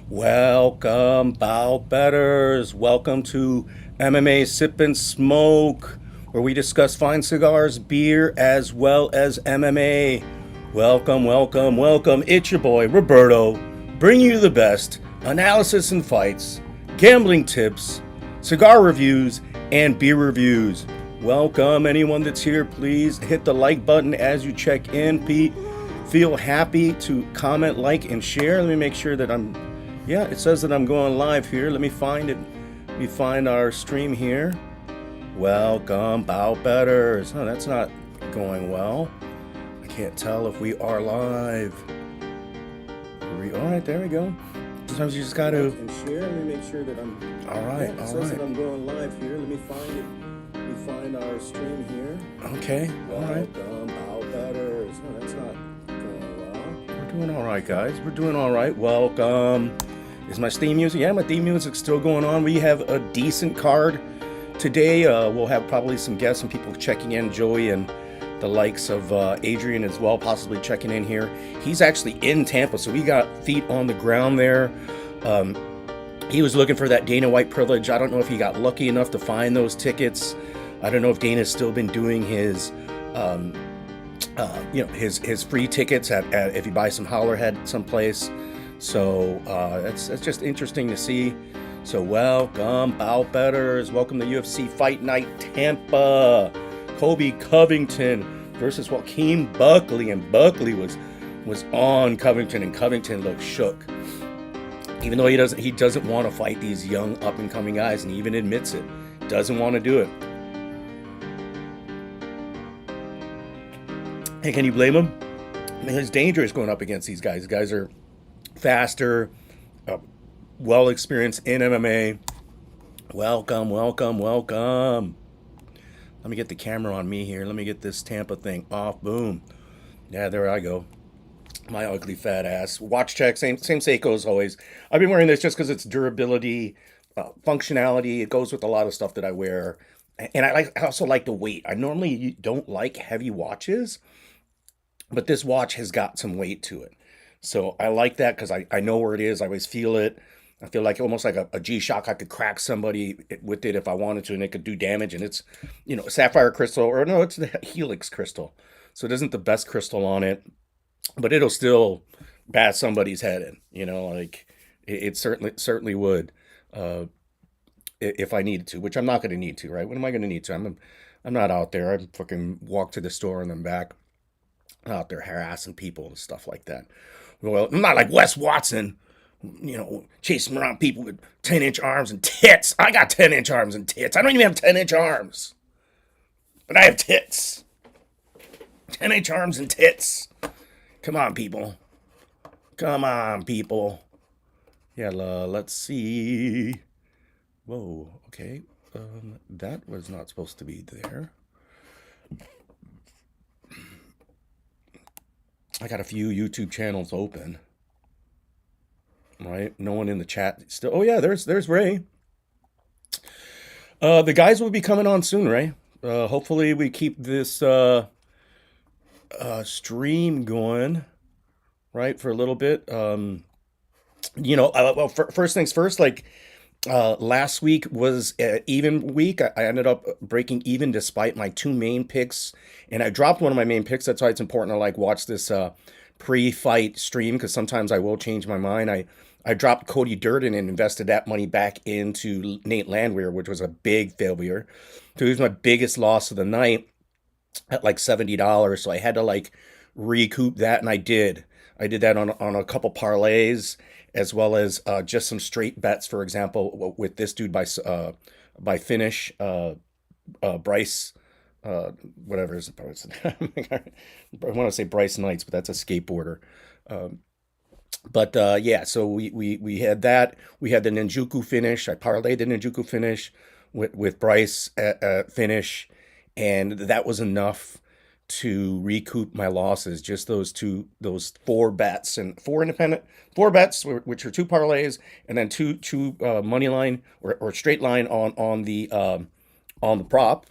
Welcome, bow betters. Welcome to MMA Sip and Smoke, where we discuss fine cigars, beer, as well as MMA. Welcome, welcome, welcome. It's your boy, Roberto, bringing you the best analysis and fights, gambling tips, cigar reviews, and beer reviews. Welcome, anyone that's here. Please hit the like button as you check in. Pete, feel happy to comment, like, and share. Let me make sure that yeah, it says that I'm going live here. Let me find it. Let me find our stream here. Welcome, bow betters. Oh, that's not going well. I can't tell if we are live. All right, there we go. Sometimes you just got to and share. Let me make sure that I'm. All right, yeah, it says that I'm going live here. Let me find it. Let me find our stream here. Okay, all right. Welcome, bow betters. Oh, that's not going well. We're doing all right, guys. We're doing all right. Welcome. Is my theme music? Yeah, my theme music's still going on. We have a decent card today. We'll have probably some guests and people checking in. Joey and the likes of Adrian as well, possibly checking in here. He's actually in Tampa, so we got feet on the ground there. He was looking for that Dana White privilege. I don't know if he got lucky enough to find those tickets. I don't know if Dana's still been doing his his free tickets at if you buy some Hollerhead someplace. So that's just interesting to see. So welcome, bow betters. Welcome to UFC Fight Night Tampa. Kobe Covington versus Joaquin Buckley, and Buckley was on Covington, and Covington looked shook. Even though he doesn't want to fight these young up and coming guys, and he even admits it. Doesn't want to do it. Hey, can you blame him? I mean, it's dangerous going up against these guys. These guys are faster, well experienced in MMA. Welcome, welcome, welcome. Let me get the camera on me here. Let me get this Tampa thing off. Boom. Yeah, there I go. My ugly fat ass. Watch check, same Seiko as always. I've been wearing this just because it's durability, functionality. It goes with a lot of stuff that I wear. And I also like the weight. I normally don't like heavy watches, but this watch has got some weight to it. So I like that because I know where it is. I always feel it. I feel like almost like a G-Shock. I could crack somebody with it if I wanted to, and it could do damage. And it's, sapphire crystal, or no, it's the helix crystal. So it isn't the best crystal on it, but it'll still bash somebody's head in. Like it certainly would if I needed to, which I'm not going to need to, right? When am I going to need to? I'm not out there. I fucking walk to the store and then back. Out there harassing people and stuff like that. Well, I'm not like Wes Watson, chasing around people with 10-inch arms and tits. I got 10-inch arms and tits. I don't even have 10-inch arms, but I have tits. 10-inch arms and tits. Come on, people. Come on, people. Yeah, let's see. Whoa, okay. That was not supposed to be there. I got a few YouTube channels open. Right? No one in the chat still. Oh yeah, there's Ray. The guys will be coming on soon, Ray. Hopefully we keep this stream going, right, for a little bit. First things first, like last week was an even week. I ended up breaking even despite my two main picks, and I dropped one of my main picks. That's why it's important to watch this pre-fight stream, because sometimes I will change my mind. I dropped Cody Durden and invested that money back into Nate Landwehr, which was a big failure. So it was my biggest loss of the night at like $70. So I had to recoup that, and I did. I did that on a couple parlays, as well as just some straight bets. For example, with this dude by finish, Bryce, whatever his I want to say Bryce Knights, but that's a skateboarder. Yeah, so we had that. We had the Ninjuku finish. I parlayed the Ninjuku finish with Bryce finish, and that was enough to recoup my losses. Just those four bets, and four bets, which are two parlays, and then two money line or straight line on the prop,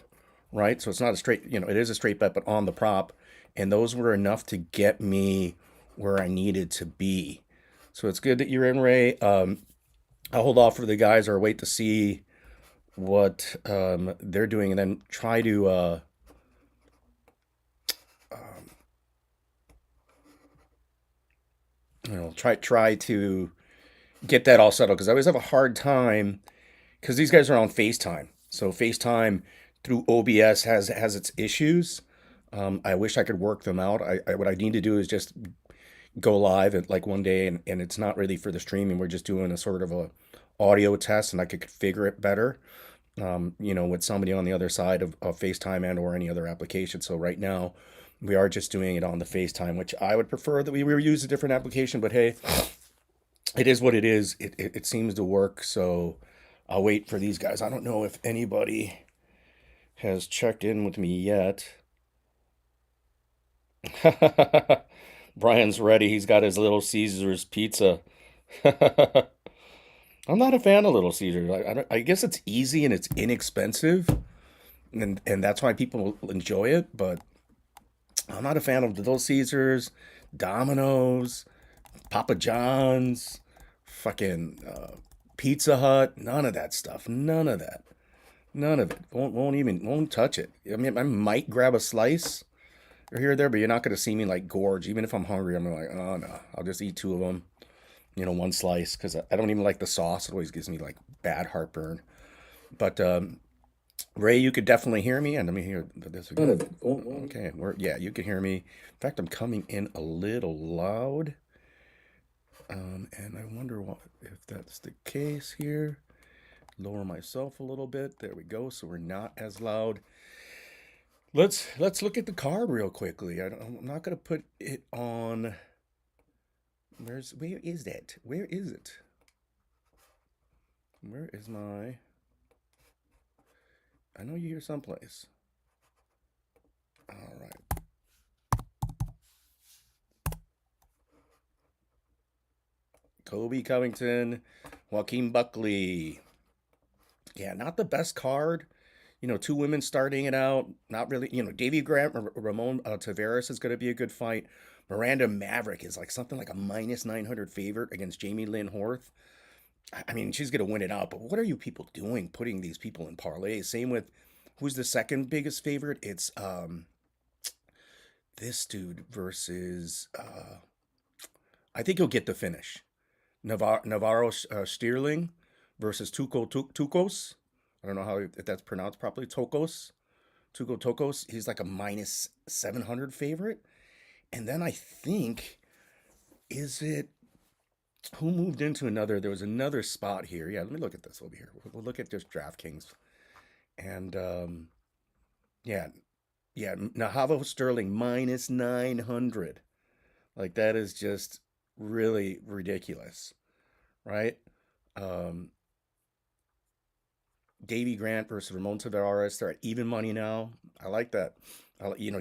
right? So it's not a straight, it is a straight bet, but on the prop, and those were enough to get me where I needed to be. So it's good that you're in, Ray. I'll hold off for the guys or wait to see what they're doing, and then try to try to get that all settled because I always have a hard time because these guys are on FaceTime. So FaceTime through OBS has its issues. I wish I could work them out. What I need to do is just go live at like one day, and it's not really for the streaming. We're just doing a sort of a audio test, and I could configure it better. With somebody on the other side of FaceTime and or any other application. So right now, we are just doing it on the FaceTime, which I would prefer that we use a different application. But hey, it is what it is. It seems to work. So I'll wait for these guys. I don't know if anybody has checked in with me yet. Brian's ready. He's got his Little Caesars pizza. I'm not a fan of Little Caesars. I guess it's easy and it's inexpensive, and that's why people enjoy it. But I'm not a fan of Little Caesars, Domino's, Papa John's, fucking Pizza Hut. None of that stuff. None of that. None of it. Won't touch it. I mean, I might grab a slice or here or there, but you're not gonna see me like gorge. Even if I'm hungry, I'm like, oh no, I'll just eat two of them. One slice because I don't even like the sauce. It always gives me like bad heartburn. But Ray, you could definitely hear me, and let me hear this again. Okay, yeah, you can hear me. In fact, I'm coming in a little loud, and I wonder if that's the case here. Lower myself a little bit. There we go. So we're not as loud. Let's look at the card real quickly. I'm not gonna put it on. Where is that? Where is it? Where is my? I know you're here someplace. All right. Kobe Covington, Joaquin Buckley. Yeah, not the best card. Two women starting it out. Not really. Davy Grant, Ramon Tavares is going to be a good fight. Miranda Maverick is like something like a minus 900 favorite against Jamie Lynn Horth. I mean, she's going to win it out, but what are you people doing putting these people in parlays? Same with who's the second biggest favorite? It's this dude versus I think he'll get the finish. Navarro Stierling versus Tukos. I don't know if that's pronounced properly. Tuco Tokos. He's like a minus 700 favorite. And then I think, is it who moved into another? There was another spot here. Yeah, let me look at this over here. We'll look at just DraftKings. And yeah, yeah, Nahavo Sterling minus 900. Like that is just really ridiculous, right? Um, Davy Grant versus Ramon Tavares. They're at even money now. I like that.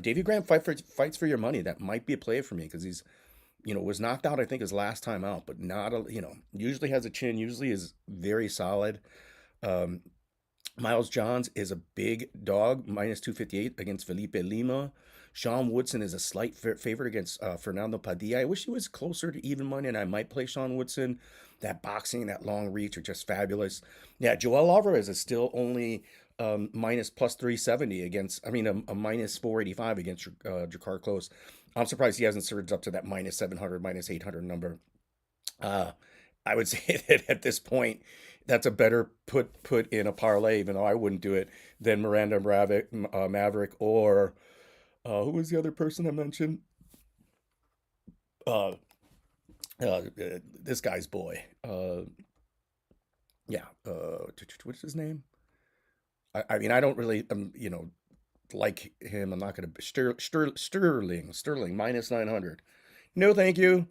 Davy Grant fights for your money. That might be a play for me because he's, was knocked out. I think his last time out, but not a, usually has a chin. Usually is very solid. Um, Miles Johns is a big dog, minus 258 against Felipe Lima. Sean Woodson is a slight favorite against Fernando Padilla. I wish he was closer to even money, and I might play Sean Woodson. That boxing, that long reach are just fabulous. Yeah, Joel Alvarez is still only minus plus 370 against, I mean, a minus 485 against Jakar Close. I'm surprised he hasn't surged up to that minus 700, minus 800 number. Uh, I would say that at this point, that's a better put in a parlay, even though I wouldn't do it, than Miranda Maverick or who was the other person I mentioned? Uh, this guy's boy. Yeah. What's his name? I mean, I don't really, like him. I'm not going to. Sterling, minus 900. No, thank you.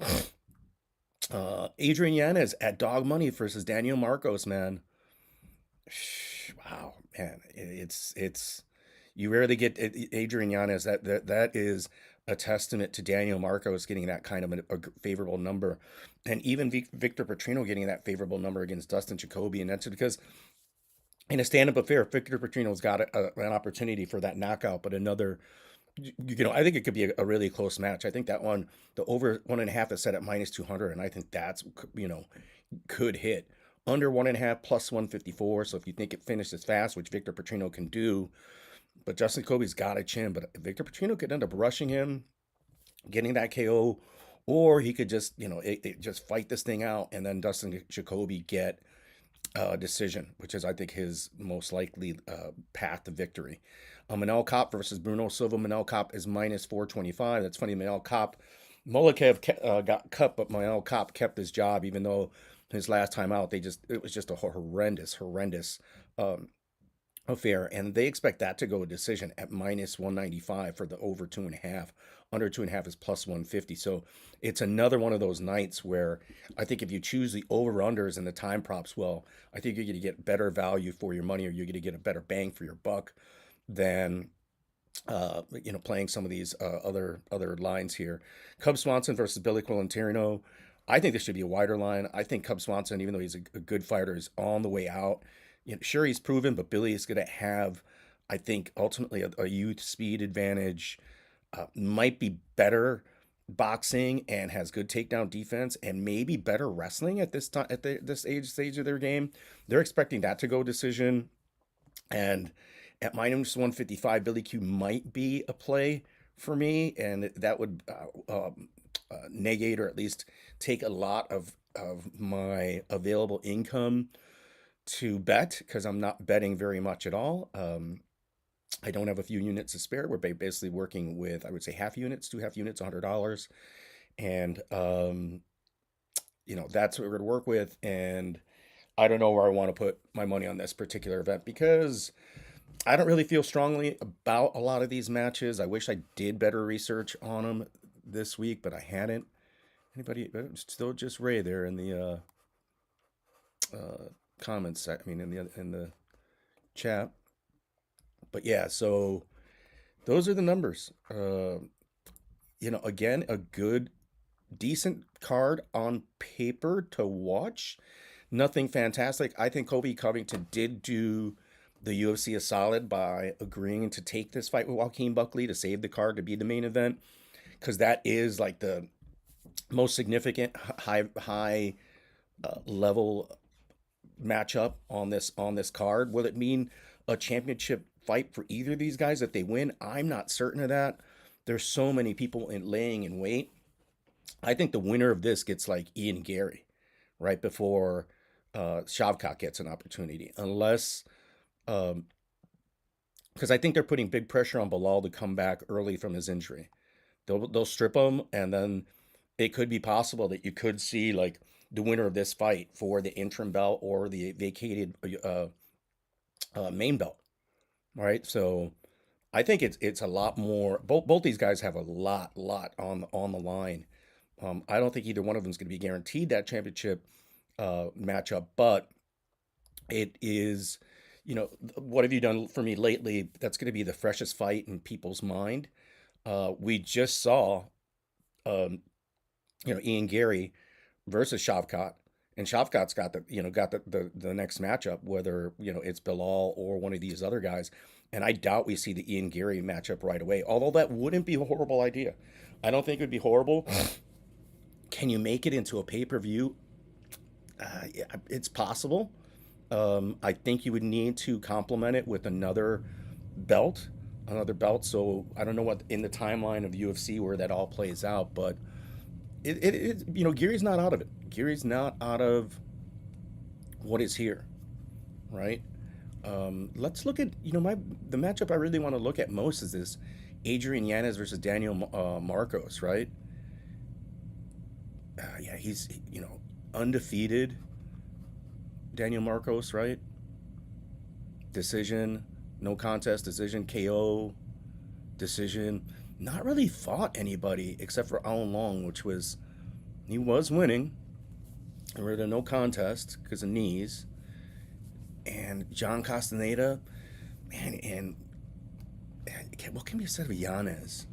Adrian Yanez at dog money versus Daniel Marcos, man. Wow, man, it's you rarely get Adrian Yanez. That is a testament to Daniel Marcos getting that kind of a favorable number, and even Victor Petrino getting that favorable number against Dustin Jacoby, and that's because in a stand-up affair, Victor Petrino's got an opportunity for that knockout, but another I think it could be a really close match. I think that one, the over 1.5 is set at -200, and I think that's, could hit. Under 1.5 plus 154. So if you think it finishes fast, which Victor Petrino can do, but Justin Kobe's got a chin, but Victor Petrino could end up rushing him, getting that KO, or he could just, just fight this thing out, and then Dustin Jacoby get decision, which is, I think, his most likely path to victory. Manel Kopp versus Bruno Silva. Manel Kopp is -425. That's funny. Molikev got cut, but Manel Kopp kept his job, even though his last time out, it was just a horrendous um, affair, and they expect that to go a decision at -195 for the over 2.5. Under 2.5 is +150. So it's another one of those nights where I think if you choose the over unders and the time props well, I think you're going to get better value for your money, or you're going to get a better bang for your buck than playing some of these other lines here. Cub Swanson versus Billy Colantino. I think this should be a wider line. I think Cub Swanson, even though he's a good fighter, is on the way out. Sure, he's proven, but Billy is going to have, I think, ultimately a youth speed advantage. Might be better boxing and has good takedown defense, and maybe better wrestling at this time, at this stage of their game. They're expecting that to go decision, and at -155, Billy Q might be a play for me, and that would negate, or at least take a lot of my available income to bet, because I'm not betting very much at all. I don't have a few units to spare. We're basically working with, I would say, half units, 2 half units, $100, and that's what we're going to work with. And I don't know where I want to put my money on this particular event, because I don't really feel strongly about a lot of these matches. I wish I did better research on them this week, but I hadn't. Anybody? Still just Ray there in the comments. I mean, in the chat. But yeah, so those are the numbers. Again, a good, decent card on paper to watch. Nothing fantastic. I think Kobe Covington did do the UFC a solid by agreeing to take this fight with Joaquin Buckley to save the card to be the main event, because that is like the most significant high level matchup on this card. Will it mean a championship fight for either of these guys if they win? I'm not certain of that. There's so many people laying in wait. I think the winner of this gets like Ian Gary right before Shavkat gets an opportunity, unless because I think they're putting big pressure on Bilal to come back early from his injury. They'll strip him, and then it could be possible that you could see like the winner of this fight for the interim belt or the vacated main belt. Right? So I think it's a lot more. Both these guys have a lot on the line. I don't think either one of them is going to be guaranteed that championship matchup, but it is. What have you done for me lately? That's going to be the freshest fight in people's mind. We just saw, um, Ian Gary versus Shavkat, and Shavkat's got the next matchup, whether it's Bilal or one of these other guys, and I doubt we see the Ian Gary matchup right away. Although that wouldn't be a horrible idea. I don't think it would be horrible. Can you make it into a pay-per-view? Yeah, it's possible. I think you would need to complement it with another belt. So I don't know what in the timeline of the UFC where that all plays out, but Gary's not out of it. Gary's not out of what is here, right? Let's look at the matchup I really want to look at most is this Adrian Yanez versus Daniel Marcos, right? Yeah, he's undefeated. Daniel Marcos, right? Decision, no contest, decision, KO, decision. Not really fought anybody except for Alan Long, he was winning. And we're at a no contest because of knees. And John Castaneda, man, and what can be said of Yanez?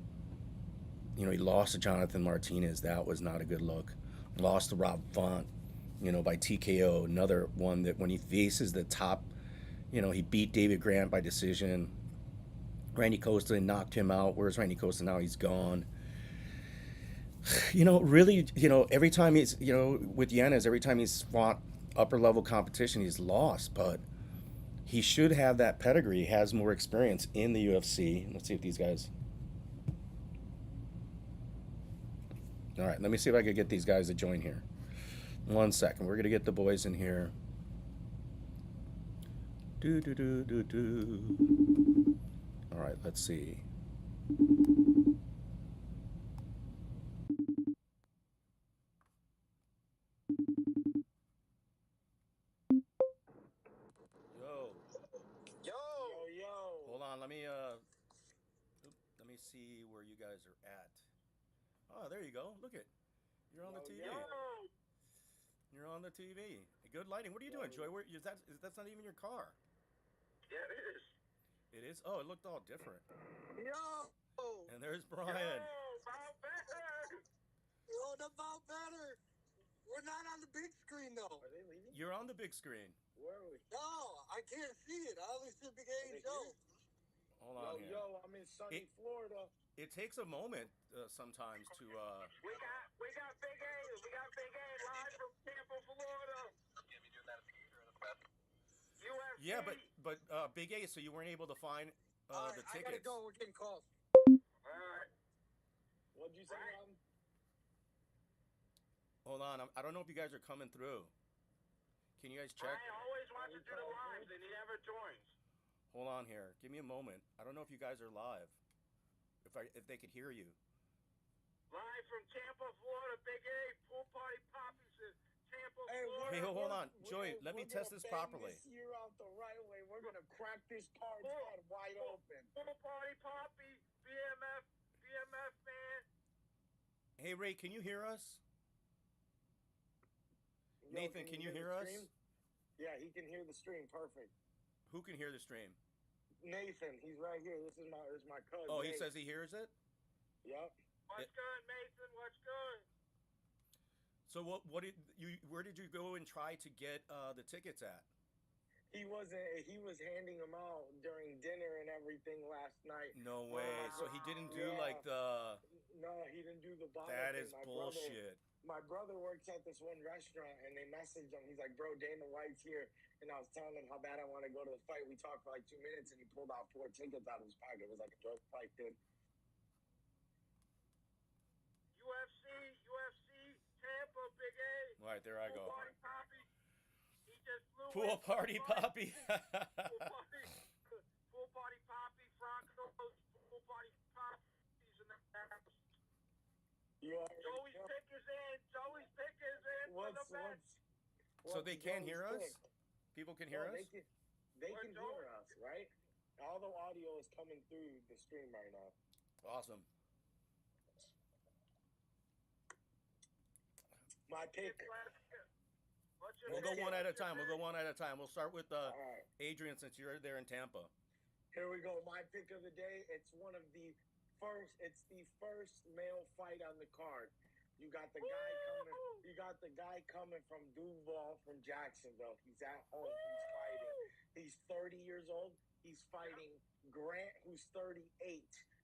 He lost to Jonathan Martinez. That was not a good look. Lost to Rob Font, by TKO. Another one that when he faces the top, he beat David Grant by decision. Randy Costa knocked him out. Where's Randy Costa now? He's gone. Really, every time he's, with Yanez, every time he's fought upper level competition, he's lost. But he should have that pedigree. He has more experience in the UFC. Let's see if these guys. All right, let me see if I can get these guys to join here. 1 second. We're gonna get the boys in here. Do do do do do. All right, let's see. Yo, Yo, hold on. Let me see where you guys are at. Oh, there you go. Look it. You're on the TV. yo, You're on the TV. Good lighting. What are you doing, Joy? That's not even your car. yeah, it is. It is. Oh, it looked all different. Yo, And there's Yo, Brian. about better. yo, the about better. We're not on the big screen though. Are they leaving? You're on the big screen. Where are we? No, I can't see it. I only see Big A and Are they Joe. here? Hold on here. Yo, I'm in sunny Florida. It takes a moment sometimes to. We got Big A. We got Big A live from Tampa, Florida. UFC. Yeah, but Big A. So you weren't able to find All right, the I tickets. gotta go. We're getting calls. All right. What'd you say, Right. Ron? Hold on. I don't know if you guys are coming through. Can you guys check? I always want to do the lives, and he never joins. Hold on here. Give me a moment. I don't know if you guys are live. If they could hear you. Live from Tampa, Florida. Big A pool party poppies in Tampa, Hey, Florida. Hey, hold on. we're Joey, gonna- let me we're test gonna this bang properly. This year out the right way. We're gonna crack this card's head wide open. Pool party poppy. BMF man. Hey, Ray, can you hear us? Yo, Nathan, can you hear the us? stream? Yeah, he can hear the stream. Perfect. Who can hear the stream? Nathan, he's right here. This is my cousin. Oh, he Nate. says he hears it? Yep. What's good, Mason? What's good? So where did you go and try to get the tickets at? He was handing them out during dinner and everything last night. No way. So he didn't do Yeah. like the. No, he didn't do the bottle That thing. is bullshit. My brother works at this one restaurant, and they messaged him. He's like, "Bro, Dana White's here," and I was telling him how bad I want to go to the fight. We talked for like 2 minutes, and he pulled out 4 tickets out of his pocket. It was like a drug fight, dude. UFC, Tampa, Big A. All right, there I Pool go. party poppy. He just flew Pool in. party poppy. Pool party poppy. Franco's pool party poppies in the house. You are. Joey's pick is in. Joey's pick is in for the match. So they can hear us? Joey's pick? People can hear No, us? They We're can Joey. hear us, right? All the audio is coming through the stream right now. Awesome. My pick. What's your We'll go pick? one at a What's your time. We'll pick? go one at a time. We'll start with All right. Adrian since you're there in Tampa. Here we go. My pick of the day. It's one of the first. It's the first male fight on the card. You got the guy coming. You got the guy coming from Duval, from Jacksonville. He's at home. He's fighting. He's 30 years old. He's fighting Grant, who's 38.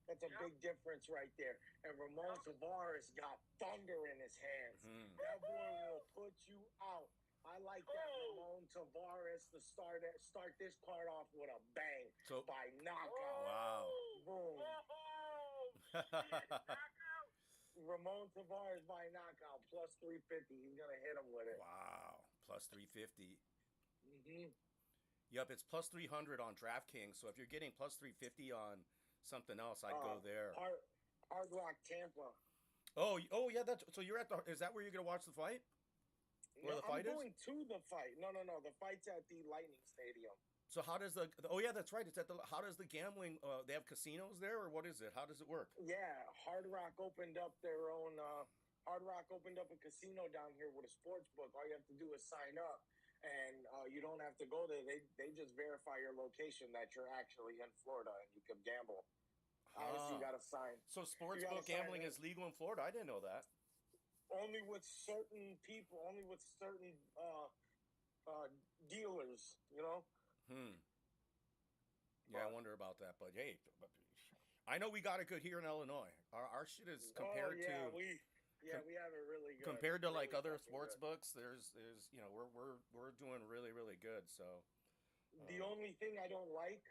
That's a big difference right there. And Ramon Tavares got thunder in his hands. That boy will put you out. I like that Ramon Tavares to start this card off with a bang by knockout. Wow. Boom. Shit, knockout. Ramon Tavares by knockout plus 350. He's gonna hit him with it. Wow. Plus 350. Mm-hmm. Yep, it's plus 300 on DraftKings. So if you're getting plus 350 on something else, I'd go there. Hard Rock Tampa. Oh yeah. So you're at the. Is that where you're gonna watch the fight? Where the fight I'm is? going to the fight. No. The fight's at the Lightning Stadium. So how does the? Oh yeah, that's right. It's at the. How does the gambling? They have casinos there, or what is it? How does it work? Yeah, Hard Rock opened up their own. Hard Rock opened up a casino down here with a sports book. All you have to do is sign up, and you don't have to go there. They just verify your location that you're actually in Florida and you can gamble. Obviously, you got to sign. So sportsbook gambling is legal in Florida. I didn't know that. Only with certain people. Only with certain dealers. You know. Yeah, I wonder about that. But hey, I know we got it good here in Illinois. Our shit is compared yeah, to we have it really good. compared to like Really other fucking sports good. books. There's we're doing really really good. So The only thing I don't like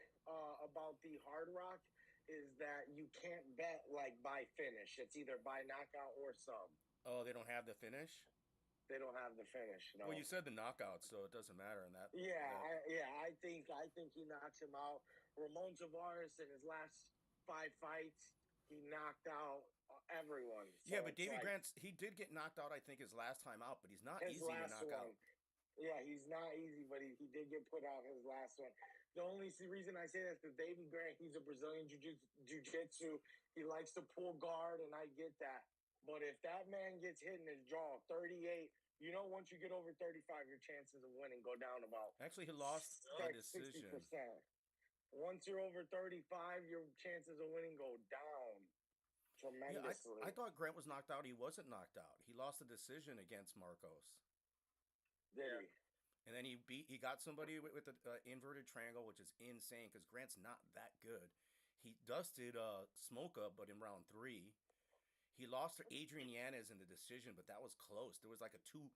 about the Hard Rock is that you can't bet like by finish. It's either by knockout or sub. oh, they don't have the finish. They don't have the finish. No. Well, you said the knockout, so it doesn't matter in that. I think he knocks him out. Ramon Tavares in his last 5 fights, he knocked out everyone. So Yeah, but it's Davy like Grant, he did get knocked out, I think, his last time out, but he's not his easy to last knock one. out. Yeah, he's not easy, but he did get put out his last one. The only reason I say that is because Davy Grant, he's a Brazilian jiu-jitsu. He likes to pull guard, and I get that. But if that man gets hit in his jaw, 38, once you get over 35, your chances of winning go down about Actually, he lost a decision. 60%. Once you're over 35, your chances of winning go down Yeah, tremendously. I thought Grant was knocked out. He wasn't knocked out. He lost a decision against Marcos. Did he? And then he got somebody with the inverted triangle, which is insane because Grant's not that good. He dusted Smoka, but in round 3. He lost to Adrian Yanez in the decision, but that was close. There was like a two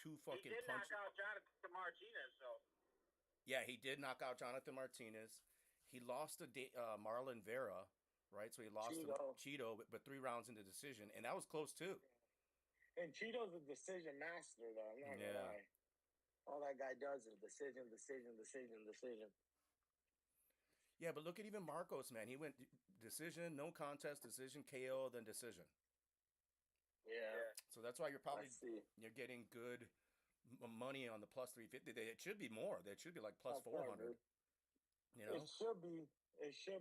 He fucking did punch. knock out Jonathan Martinez, though. Yeah, he did knock out Jonathan Martinez. He lost to Marlon Vera, right? So he lost to Cheeto, but 3 rounds in the decision, and that was close too. And Cheeto's a decision master, though. I'm not gonna Yeah. lie. All that guy does is decision. Yeah, but look at even Marcos, man. He went decision, no contest, decision, KO, then decision. Yeah. So that's why Let's see. you're getting good money on the plus 350. It should be more. That should be like plus That's 400. You know? It should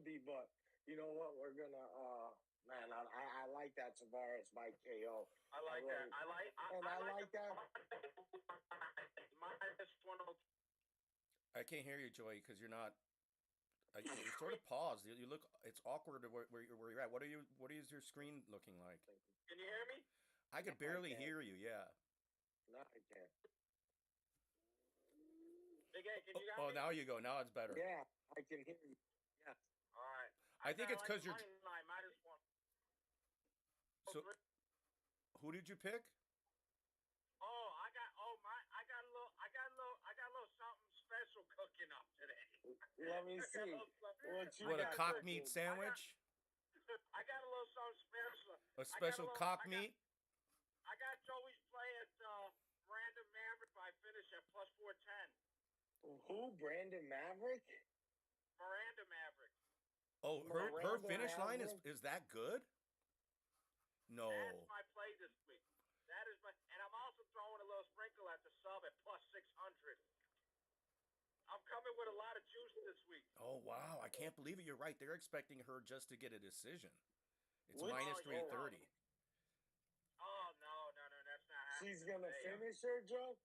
be, but you know what? We're gonna man, I like that Tavares by KO. I like that. I like that. Minus 102. I can't hear you, Joey, because you're not. You sort of paused. You look. It's awkward where you're at. What is your screen looking like? Can you hear me? I could barely hear you. Yeah. No, I can't. Big A, can you hear Oh, me? now you go. Now it's better. Yeah, I can hear you. Yes. All right. I think it's because you're. Minus 1. So, who did you pick? I got a little something special cooking up today. Let me see. What, a cock meat sandwich? I got a little something special. A special cock meat? I got Joey's play at Brandon Maverick by finish at plus 410. Who? Brandon Maverick? Miranda Maverick. Oh, her finish line is that good? No. That's my play this week. That is and I'm also throwing a little sprinkle at the sub at plus 600. I'm coming with a lot of juice this week. Oh wow, I can't believe it. You're right. They're expecting her just to get a decision. It's What? minus Oh, yeah. 330. Oh no, that's not happening. She's gonna today. finish her, Joe?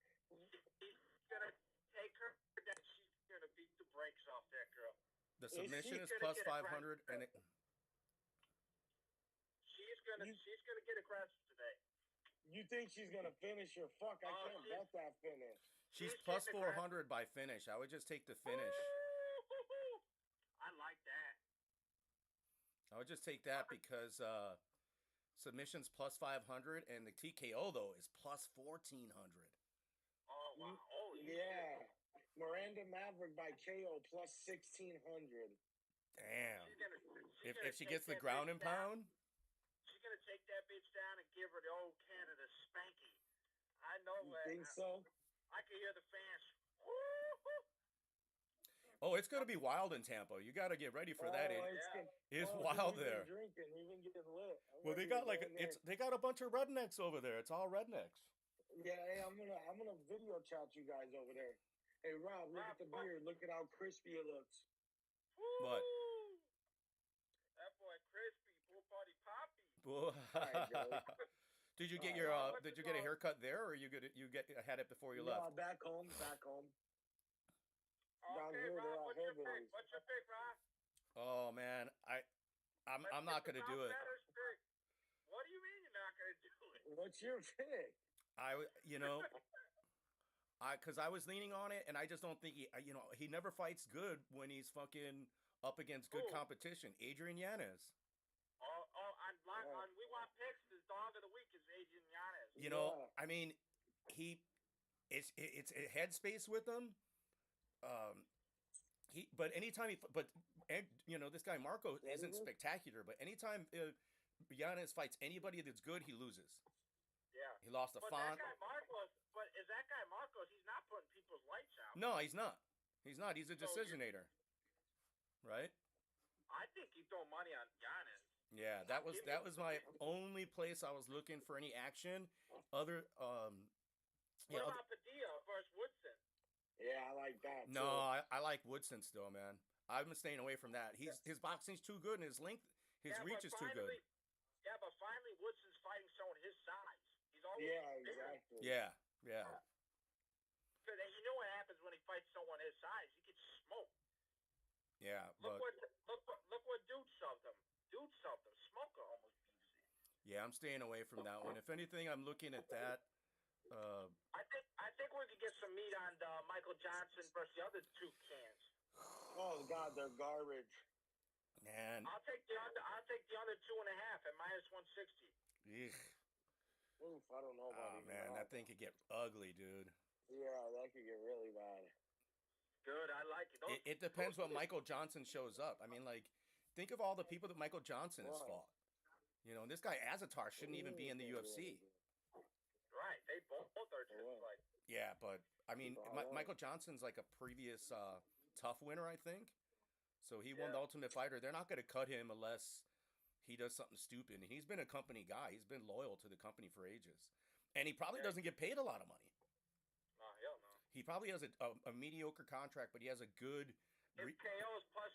He's gonna take her. That she's gonna beat the brakes off that girl. The submission she's is gonna plus get 500, and it, She's gonna get aggressive today. You think she's gonna finish her? Fuck, I Oh, can't she's- bet that finish. she's She's plus getting aggressive. 400 by finish. I would just take the finish. Woo-hoo-hoo. I like that. I would just take that because submission's plus 500, and the TKO though is plus 1400. Oh wow. Oh Yeah. Miranda Maverick by KO plus 1600. Damn. She's gonna If she take gets the that ground bitch and down. pound, She's gonna take that bitch down and give her the old Canada spanky. I know You that. think so? I can hear the fans. Woo-hoo. oh, it's gonna be wild in Tampa. You got to get ready for that. It's wild we've there. Been drinking, we've been getting lit. Well, they got they got a bunch of rednecks over there. It's all rednecks. Yeah, hey, I'm gonna video chat you guys over there. Hey Rob, look at the beard. Look at how crispy it looks. What? Woo. That boy crispy, pool party poppy. Well, did you get your did you get a haircut there, or you had it before you left? Back home. Down Okay, here, they're Rob, all what's your pick? hillbillies. What's your pick, Rob? Oh man, I'm not gonna do it. What do you mean you're not gonna do it? What's your pick? Because I was leaning on it, and I just don't think he never fights good when he's fucking up against good Who? competition. Adrian Yanez. On We Want Picks, the dog of the week is Adrian Yanez. You know, Yeah. I mean, he it's a headspace with him. But anytime and you know, this guy Marco What isn't is it? spectacular. But anytime Giannis fights anybody that's good, he loses. Yeah. He lost to But Font. that guy Marcos, he's not putting people's lights out. No, he's not. He's not. He's a So you- decisionator, right? I think you throw money on Giannis. Yeah, that was my only place I was looking for any action. Other What about Padilla versus Woodson? Yeah, I like that. no, too. I like Woodson still, man. I've been staying away from that. His boxing's too good and his length, his reach is too good. Yeah, but finally Woodson's fighting someone his size. He's always Yeah, bigger. exactly. Yeah. Because you know what happens when he fights someone his size? He gets smoked. Yeah, Look but what Dude subbed him. Smoker almost beats him. yeah, I'm staying away from that one. If anything, I'm looking at that. I think we could get some meat on Michael Johnson versus the other two cans. Oh God, they're garbage. Man, I'll take the under 2.5 at -160. ugh. Oof, I don't know about Oh even man, that thing could get ugly, dude. Yeah, that could get really bad. Good, I like it. It depends what Michael Johnson shows up. I mean, like, think of all the people that Michael Johnson has fought. You know, and this guy Azatar shouldn't even be in the UFC. Right, they both are just like. Yeah, but I mean, Michael Johnson's like a previous tough winner, I think. So he won the Ultimate Fighter. They're not going to cut him unless he does something stupid. And he's been a company guy. He's been loyal to the company for ages. And he probably doesn't get paid a lot of money. No, hell no. He probably has a mediocre contract, but he has a good His KO is plus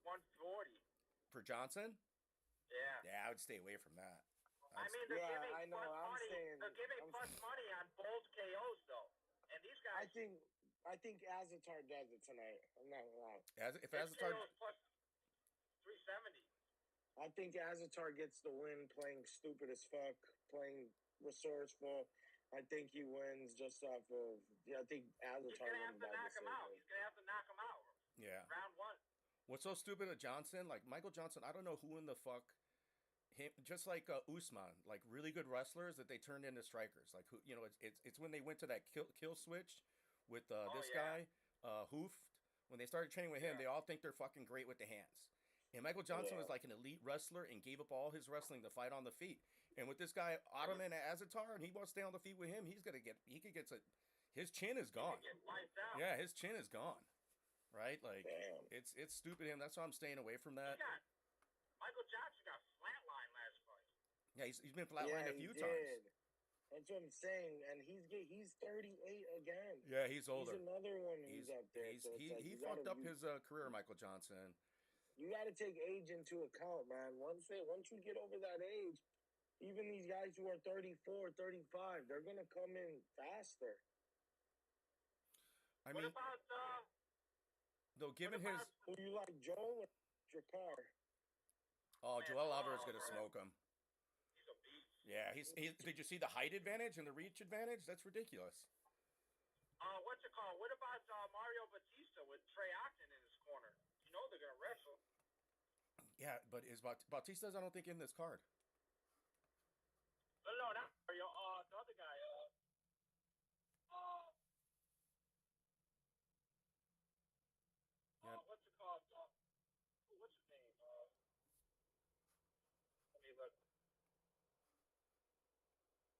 140. for Johnson. Yeah. Yeah, I would stay away from that. I mean, they're Yeah, giving I know, plus I'm money. saying- They're giving I'm plus saying- money on both KOs though, and these guys. I think Azatar does it tonight. I'm not wrong. If his Azatar, KO is plus 370. I think Azatar gets the win playing stupid as fuck, playing resourceful. I think he wins just off of. Yeah, I think Azatar He's gonna have wins to by knock him out. decision. He's gonna have to knock him out. yeah. Round one. What's so stupid of Johnson? Like Michael Johnson, I don't know who in the fuck him. Just like Usman, like really good wrestlers that they turned into strikers. Like who, you know, it's when they went to that kill switch with this yeah. guy Hooft. When they started training with him, Yeah. they all think they're fucking great with the hands. And Michael Johnson Yeah. was like an elite wrestler and gave up all his wrestling to fight on the feet. And with this guy Ottoman Azatar, and he wants to stay on the feet with him, he could get his chin is gone. He get wiped out. Yeah, his chin is gone. Right? Like Damn. it's stupid him. That's why I'm staying away from that. Michael Johnson got flatline last fight. Yeah, he's been flatlined a he few did. times. That's what I'm saying, and he's 38 again. Yeah, he's older. He's another one who's up there. So it's he like, you fucked gotta- up his career, Michael Johnson. You got to take age into account, man. Once you get over that age, even these guys who are 34, 35, they're gonna come in faster. I What mean, about though, given what his Who you like, Joel or Jakar? Joel Alvarez gonna smoke him. he's a beast. Yeah, did you see the height advantage and the reach advantage? That's ridiculous. What's it called? What about Mario Batista with Trey Ogden in his corner? You know they're gonna wrestle. Yeah, but is Bautista's I don't think in this card. No, not Mario. The other guy. Yeah. What's it called? What's his name? Let me look.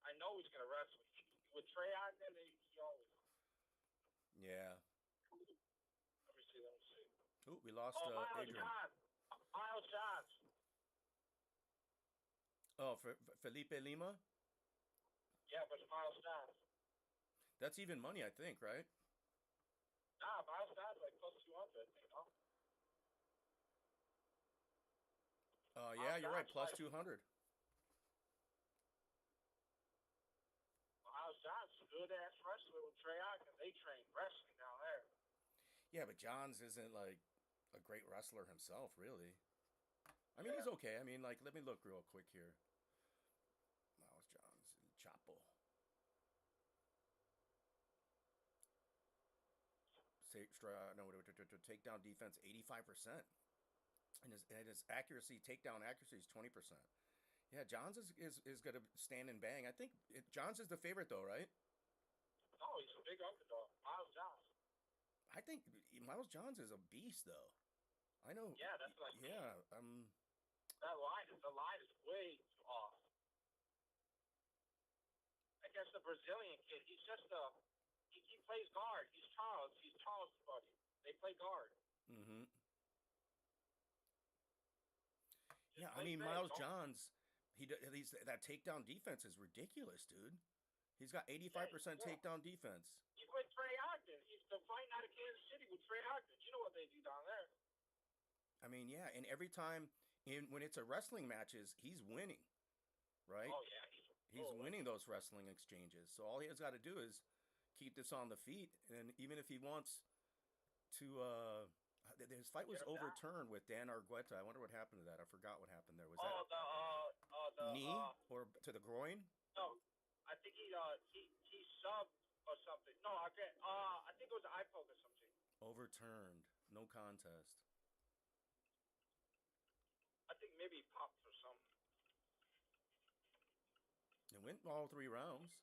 I know he's gonna wrestle. With Trey Ogden, he always. Yeah. Let me see. Ooh, we lost Miles Adrian. Johns. Miles Johns. Oh, for Felipe Lima. Yeah, but it's Miles Johns. That's even money, I think, right? Nah, Miles Johns like plus 200, I think, huh? Yeah, you're right. Plus Like- 200. Miles Johns, good ass wrestler with Trey Ogden. They train wrestling down there. Yeah, but Johns isn't like a great wrestler himself, really. I mean, he's okay. I mean, like, let me look real quick here. Miles Johns, Chapo. Takedown defense, 85%. and his accuracy, takedown accuracy is 20%. Yeah, Johns is going to stand and bang. I think Johns is the favorite though, right? No, he's a big underdog. Miles Johnson. I think Miles Johns is a beast though. I know. Yeah, that's what I mean. Yeah, The line is way off. I guess the Brazilian kid, he's just he plays guard. He's Charles' buddy. They play guard. mm-hmm. Just Yeah, I play mean big, Miles don't- Johns, that takedown defense is ridiculous, dude. He's got 85% Yeah. takedown defense. You put Trey Ogden. He's the fighting out of Kansas City with Trey Ogden. You know what they do down there. I mean, yeah, and every time when it's a wrestling matches, he's winning, right? Oh yeah, He's winning those wrestling exchanges. So all he has got to do is keep this on the feet, and even if he wants to, his fight was Get him down. overturned with Dan Argueta. I wonder what happened to that. I forgot what happened there. Was Oh, that the knee or to the groin? no, I think he subbed or something. No, I think it was an eye poke or something. Overturned. No contest. I think maybe he popped for something. It went all 3 rounds.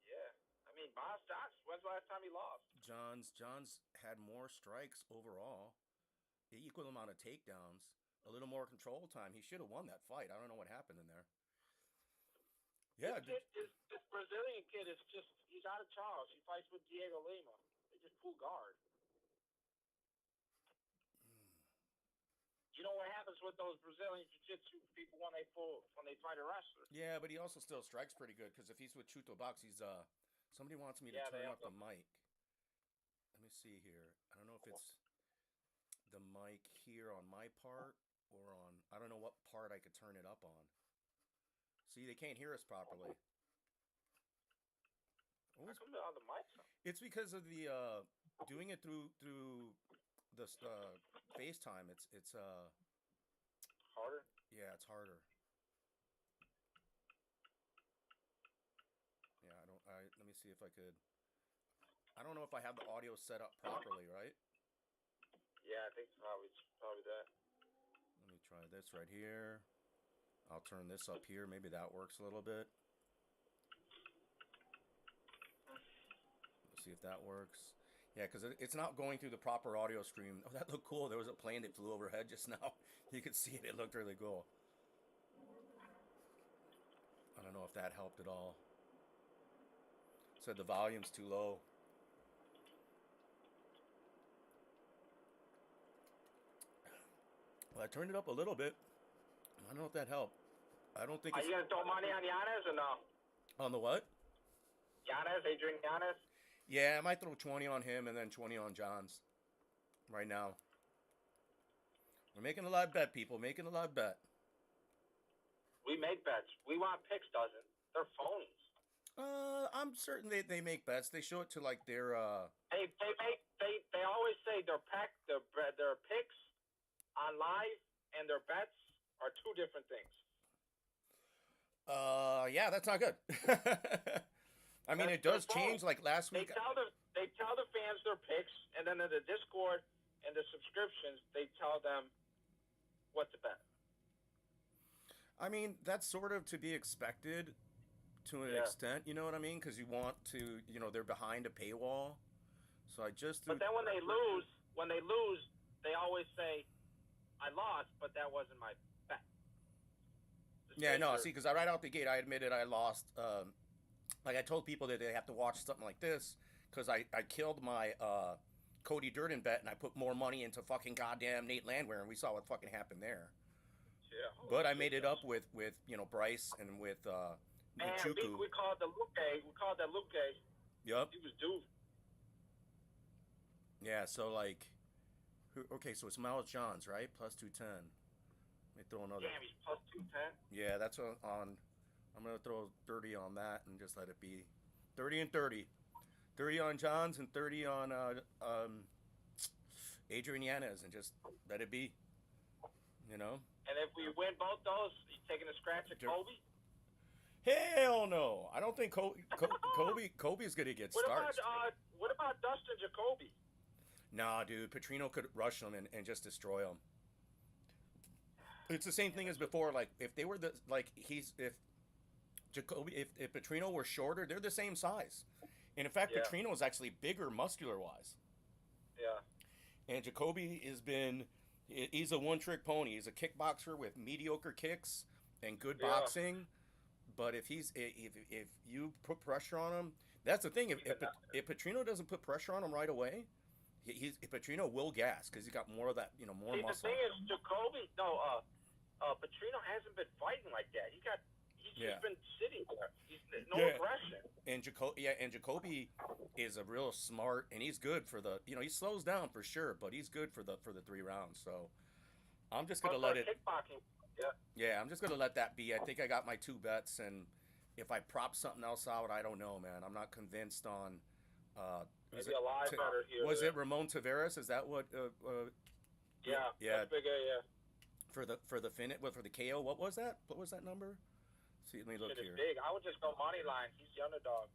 Yeah, I mean, Miles Johnson. When's the last time he lost? Johns had more strikes overall, the equal amount of takedowns, a little more control time. He should have won that fight. I don't know what happened in there. Yeah, This Brazilian kid is he's out of Charles. He fights with Diego Lima. They just pull guard. You know what happens with those Brazilian jiu-jitsu people when they fight a wrestler? yeah, but he also still strikes pretty good because if he's with Chuto Box, he's somebody wants me to Yeah, they turn have up the to- mic. Let me see here. I don't know if it's the mic here on my part or on I don't know what part I could turn it up on. See, they can't hear us properly. Oh, How come they're on the mic? it's because of the doing it through the FaceTime. It's Harder? yeah, it's harder. Yeah, let me see if I could. I don't know if I have the audio set up properly, right? Yeah, I think it's probably that. Let me try this right here. I'll turn this up here. Maybe that works a little bit. Let's see if that works. Yeah, because it's not going through the proper audio stream. Oh, that looked cool. There was a plane that flew overhead just now. You could see it. It looked really cool. I don't know if that helped at all. Said the volume's too low. Well, I turned it up a little bit. I don't know if that helped. I don't think Are it's... you going to throw money on Giannis or no? On the what? Adrian Giannis? Yeah, I might throw 20 on him and then 20 on Johns. Right now. We're making a live bet, people. Making a live bet. We make bets. We want picks, doesn't? They're phonies. I'm certain they make bets. They show it to like their They always say their picks on live and their bets are two different things. yeah, that's not good. I mean, it does change. Like last week, They tell the fans their picks, and then in the Discord and the subscriptions, they tell them what to bet. I mean, that's sort of to be expected to an extent. You know what I mean? Because you want to, they're behind a paywall. So I just. But then when they lose, they always say, "I lost, but that wasn't my bet." Yeah, no. See, because right out the gate, I admitted I lost. Like I told people that they have to watch something like this because I killed my Cody Durden bet and I put more money into fucking goddamn Nate Landwehr and we saw what fucking happened there. Yeah. But I made it up with Bryce and with And Michuku. we called the Luke. We called that Luke. Yep. He was due. Yeah. So like, okay. So it's Miles Johns, right? Plus 210. Let me throw another. Damn, he's plus 210. Yeah, that's on. I'm gonna throw 30 on that and just let it be. 30 and 30. 30 on Johns and 30 on Adrian Yanez and just let it be. And if we win both those, you taking a scratch at Kobe? Hell no! I don't think Kobe's gonna get starched. What about Dustin Jacoby? Nah, dude, Petrino could rush him and just destroy him. It's the same thing as before. Like if they were if Jacoby, if Petrino were shorter, they're the same size. And in fact, Yeah. Petrino is actually bigger muscular wise. Yeah. And Jacoby he's a one trick pony. He's a kickboxer with mediocre kicks and good Yeah. boxing. But if you put pressure on him, that's the thing. If Petrino doesn't put pressure on him right away, Petrino will gas because he's got more of that, more See, the muscle. thing is, Jacoby, Petrino hasn't been fighting like that. He's Yeah. just been sitting there. No Yeah. aggression. And Jacoby is a real smart, and he's good for the, he slows down for sure, but he's good for the 3 rounds. So I'm just gonna let it. Kickboxing. Yeah. Yeah, I'm just gonna let that be. I think I got my 2 bets, and if I prop something else out, I don't know, man. I'm not convinced on. Maybe a live better here. Was it Ramon Taveras? Is that what? Yeah. Yeah. That's bigger. Yeah. For the for the KO, what was that? What was that number? See, let me look Shit is here. big. I would just go money line. He's the underdog.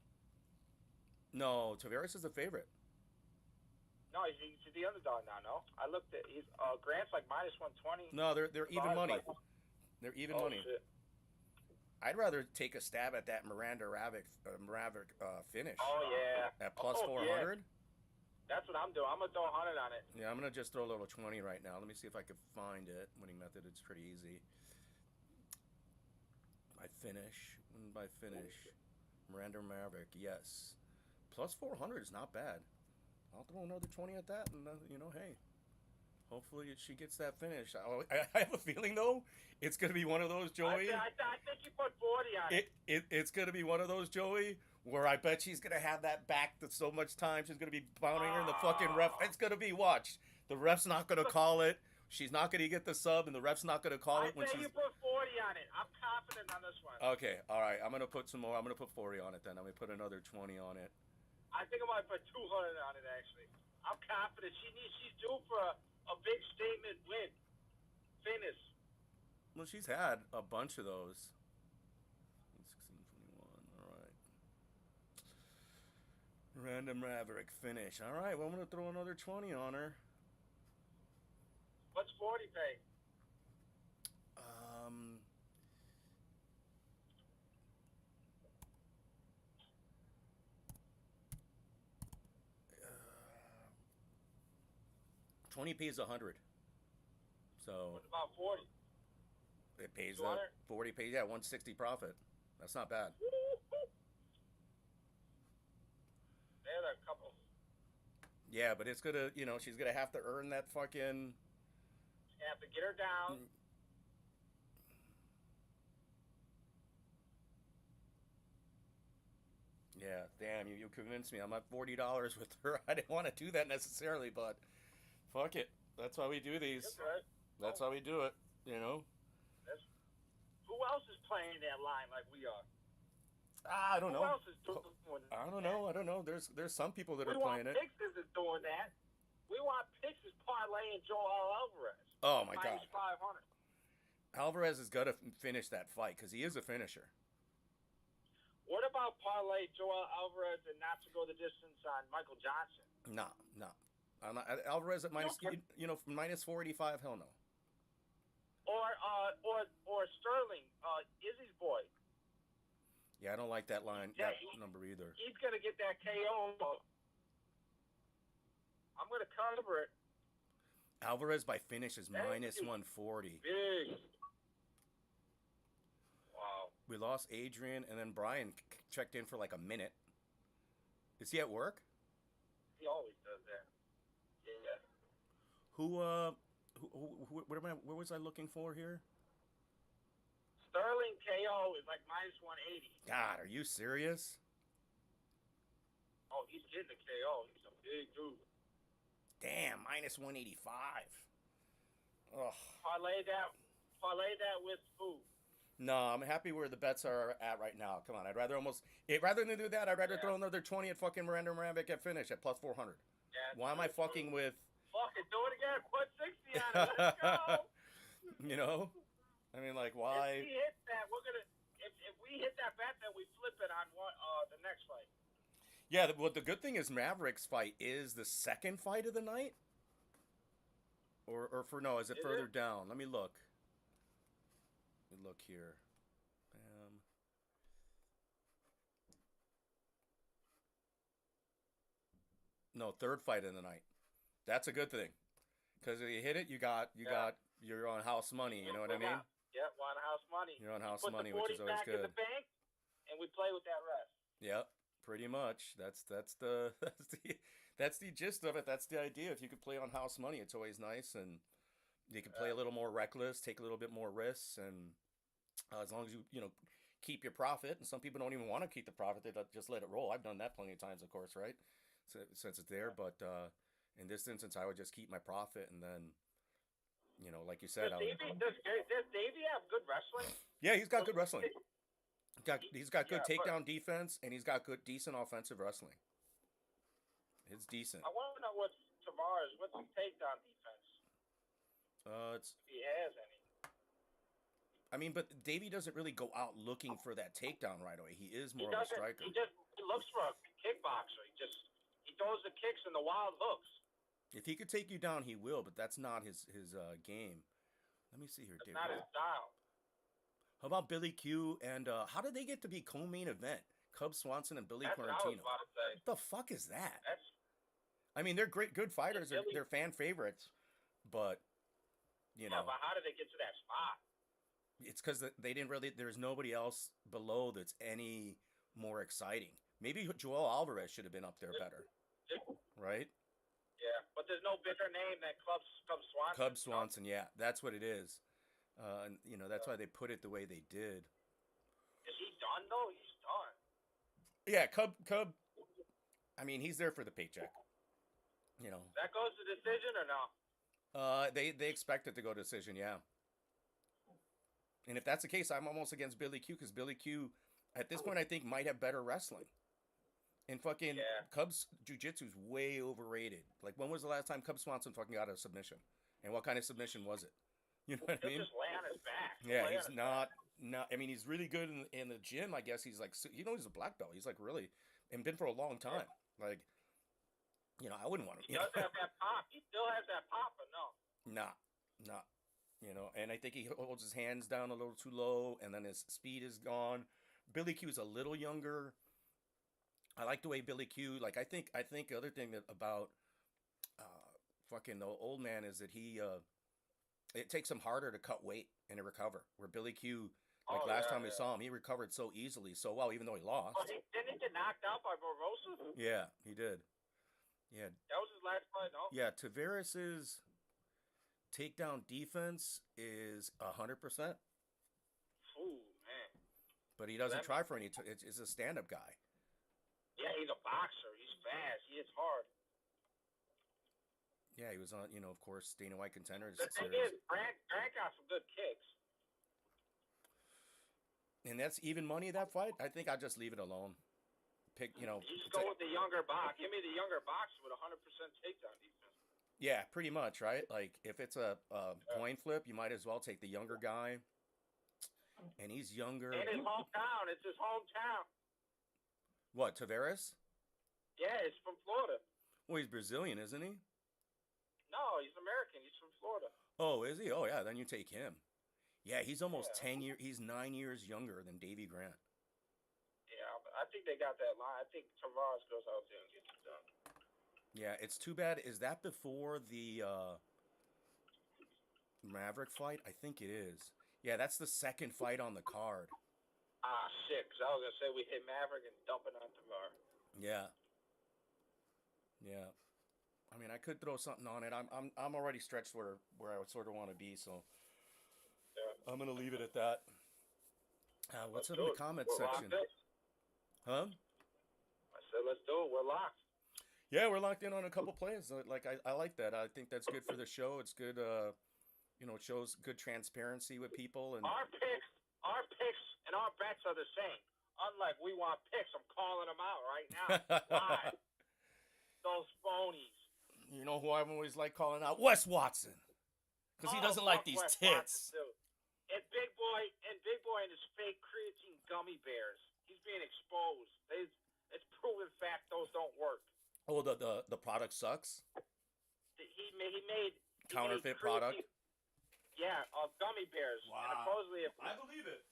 No, Taveras is the favorite. No, he's the underdog now. No, I looked at. He's Grant's like -120. No, they're even money. Like, They're even oh, money. Shit. I'd rather take a stab at that Maverick finish Oh yeah. at plus Oh, 400. yeah. That's what I'm doing. I'm gonna throw 100 on it. Yeah, I'm gonna just throw a little 20 right now. Let me see if I can find it. Winning method, it's pretty easy. By finish, Miranda Maverick, yes, plus 400 is not bad. I'll throw another 20 at that, and hey, hopefully she gets that finish. I have a feeling though, it's gonna be one of those, Joey. I think you put 40 on it. It's gonna be one of those, Joey, where I bet she's gonna have that back so much time she's gonna be pounding her in the fucking ref. It's gonna be watch. The ref's not gonna call it. She's not gonna get the sub, and the ref's not gonna call it when I say she's. you put 40 on it. I'm confident on this one. Okay, all right. I'm gonna put some more. I'm gonna put 40 on it then. I'm gonna put another 20 on it. I think I might put 200 on it actually. I'm confident she's due for a big statement win. Finish. Well, she's had a bunch of those. 16, 21. All right. Random Maverick finish. All right. Well, I'm gonna throw another 20 on her. What's 40 pay? Um. 20 pays 100. So What about 40? it pays 200? 40 pays 160 profit. That's not bad. They're a couple. Yeah, but it's gonna she's gonna have to earn that fucking. You have to get her down. Yeah, damn, you convinced me. I'm at $40 with her. I didn't want to do that necessarily, but fuck it. That's why we do these. That's right. That's how we do it, Who else is playing that line like we are? I don't Who know. else is doing that? I don't know. There's some people that We are want playing it. Pixes is doing that. We want Pixes parlaying Joel Alvarez. Oh my Minus god. 500. Alvarez has got to finish that fight because he is a finisher. What about parlay Joel Alvarez and not to go the distance on Michael Johnson? No. I'm not, Alvarez at minus, minus 485. Hell no. Or Sterling, Izzy's boy. Yeah, I don't like that line, Yeah, that number either. He's gonna get that KO. I'm gonna cover it. Alvarez by finish is That is minus huge. 140. Big. Wow. We lost Adrian, and then Brian checked in for like a minute. Is he at work? He always does that. Yeah. Where was I looking for here? Sterling KO is like minus 180. God, are you serious? Oh, he's getting the KO. He's a big dude. Damn, minus 185. Ugh. Parlay that with who? No, I'm happy where the bets are at right now. Come on, rather than do that, I'd rather throw another 20 at fucking Miranda Maverick at finish at plus 400. Yeah, Why am I fucking with, Fuck it, do it again. Put 60 on it. Let's go. I mean, like, why? If we hit that, we're gonna. If we hit that bet, then we flip it on the next fight. Yeah, well, the good thing is Maverick's fight is the second fight of the night? Is it Is further it? down? Let me look. Let me look here. No, third fight of the night. That's a good thing. Because if you hit it, Yeah. you're on house money. You know what I mean? Yeah, we're on house money. You're on You house put the money, which 40 is always back in the good. bank, and we play with that rest. Yep, pretty much. That's the that's the gist of it. That's the idea. If you could play on house money, it's always nice, and you can play a little more reckless, take a little bit more risks, and as long as you keep your profit. And some people don't even want to keep the profit; they just let it roll. I've done that plenty of times, of course, right? So, since it's there, but in this instance, I would just keep my profit, and then like you said, Does I would. Davey have good wrestling? Yeah, he's got good wrestling. He's got good Yeah, but takedown defense, and he's got good, decent offensive wrestling. It's decent. I want to know what's his takedown defense, It's. if he has any. I mean, but Davey doesn't really go out looking for that takedown right away. He is He more of a doesn't. striker. He looks for a kickboxer. He throws the kicks and the wild hooks. If he could take you down, he will. But that's not his game. Let me see here, It's Davey. not his style. How about Billy Q and how did they get to be co-main event? Cub Swanson and Billy That's what I was Quarantino. about to say. What the fuck is that? That's I mean, they're good fighters. Billy- They're fan favorites, but yeah, but how did they get to that spot? it's because they didn't really. There's nobody else below that's any more exciting. Maybe Joel Alvarez should have been up there better, right? Yeah, but there's no bigger name than Cub Swanson. Cub Swanson, yeah, that's what it is. And that's why they put it the way they did. Is he done though? He's done. Yeah, Cub. I mean, he's there for the paycheck. That goes to decision or no? They expect it to go to decision, yeah. And if that's the case, I'm almost against Billy Q because Billy Q, at this point, I think might have better wrestling. And fucking Cubs jiu-jitsu's way overrated. Like, when was the last time Cub Swanson fucking got a submission? And what kind of submission was it? You know what I mean? He'll just lay on his back. Yeah, he's not. I mean, he's really good in the gym. I guess he's like, he's a black belt. He's like really, and been for a long time. Like, I wouldn't want to. He does have that pop. He still has that pop, but no. Nah. And I think he holds his hands down a little too low, and then his speed is gone. Billy Q's a little younger. I like the way Billy Q. Like, I think the other thing about fucking the old man is that he it takes him harder to cut weight and to recover. Where Billy Q, last time we saw him, he recovered so easily, so well, even though he lost. Oh, didn't he get knocked out by Barbosa? Yeah, he did. Yeah. That was his last fight, no? Yeah, Tavares's takedown defense is 100%, Ooh, man. but he doesn't try for any. It's a stand-up guy. Yeah, he's a boxer. He's fast. He hits hard. Yeah, he was on, of course, Dana White Contenders The thing series. is, Grant got some good kicks. And that's even money, that fight. I think I'd just leave it alone. Pick, You just go with the younger box. Give me the younger boxer with 100% takedown defense. Yeah, pretty much, right? Like, if it's a coin flip, you might as well take the younger guy. And he's younger. And his hometown. It's his hometown. What, Tavares? Yeah, he's from Florida. Well, he's Brazilian, isn't he? No, he's American. He's from Florida. Oh, is he? Oh, yeah, then you take him. Yeah, he's almost 10 years, he's 9 years younger than Davy Grant. Yeah, but I think they got that line. I think Tavares goes out there and gets it done. Yeah, it's too bad. Is that before the Maverick fight? I think it is. Yeah, that's the second fight on the card. Ah, shit, because I was going to say we hit Maverick and dump it on Tavares. Yeah. Yeah. I mean, I could throw something on it. I'm already stretched where I would sort of want to be, so Yeah. I'm gonna leave it at that. What's up do in the it. comment We're section? locked in. Huh? I said, let's do it. We're locked. Yeah, we're locked in on a couple plays. Like I like that. I think that's good for the show. It's good. It shows good transparency with people. And Our picks, and our bets are the same. Unlike we want picks, I'm calling them out right now. Live. Those phonies. you know who I always like calling out? Wes Watson, because he doesn't like fuck these Wes tits. Watson, too. And Big Boy and his fake creatine gummy bears. He's being exposed. It's proven fact those don't work. Oh, the product sucks. He made Counterfeit creatine- product. Yeah, gummy bears. And supposedly, I believe it.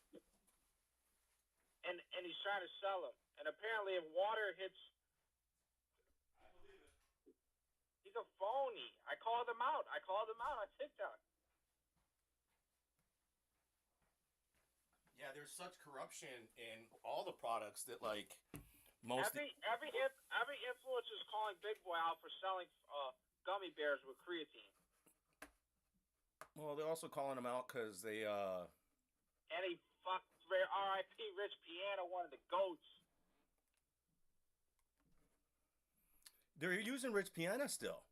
and he's trying to sell them. And apparently, if water hits, I believe it. he's a phony. I called him out. On TikTok. Yeah, there's such corruption in all the products that like most. Every influencer is calling Big Boy out for selling gummy bears with creatine. Well, they're also calling them out because they. And he fucked R.I.P. Rich Piano, one of the goats. They're using Rich Piana still.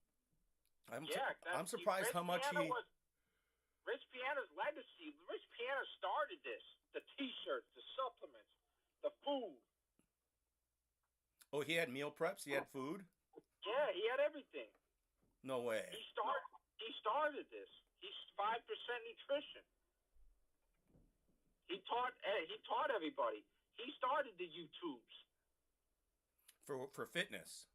I'm surprised Rich how much Piana he. was Rich Piana's legacy. Rich Piana started this. The T-shirts, the supplements, the food. Oh, he had meal preps. He had food. Yeah, he had everything. No way. He started this. He's 5% nutrition. He taught everybody. He started the YouTubes. For fitness.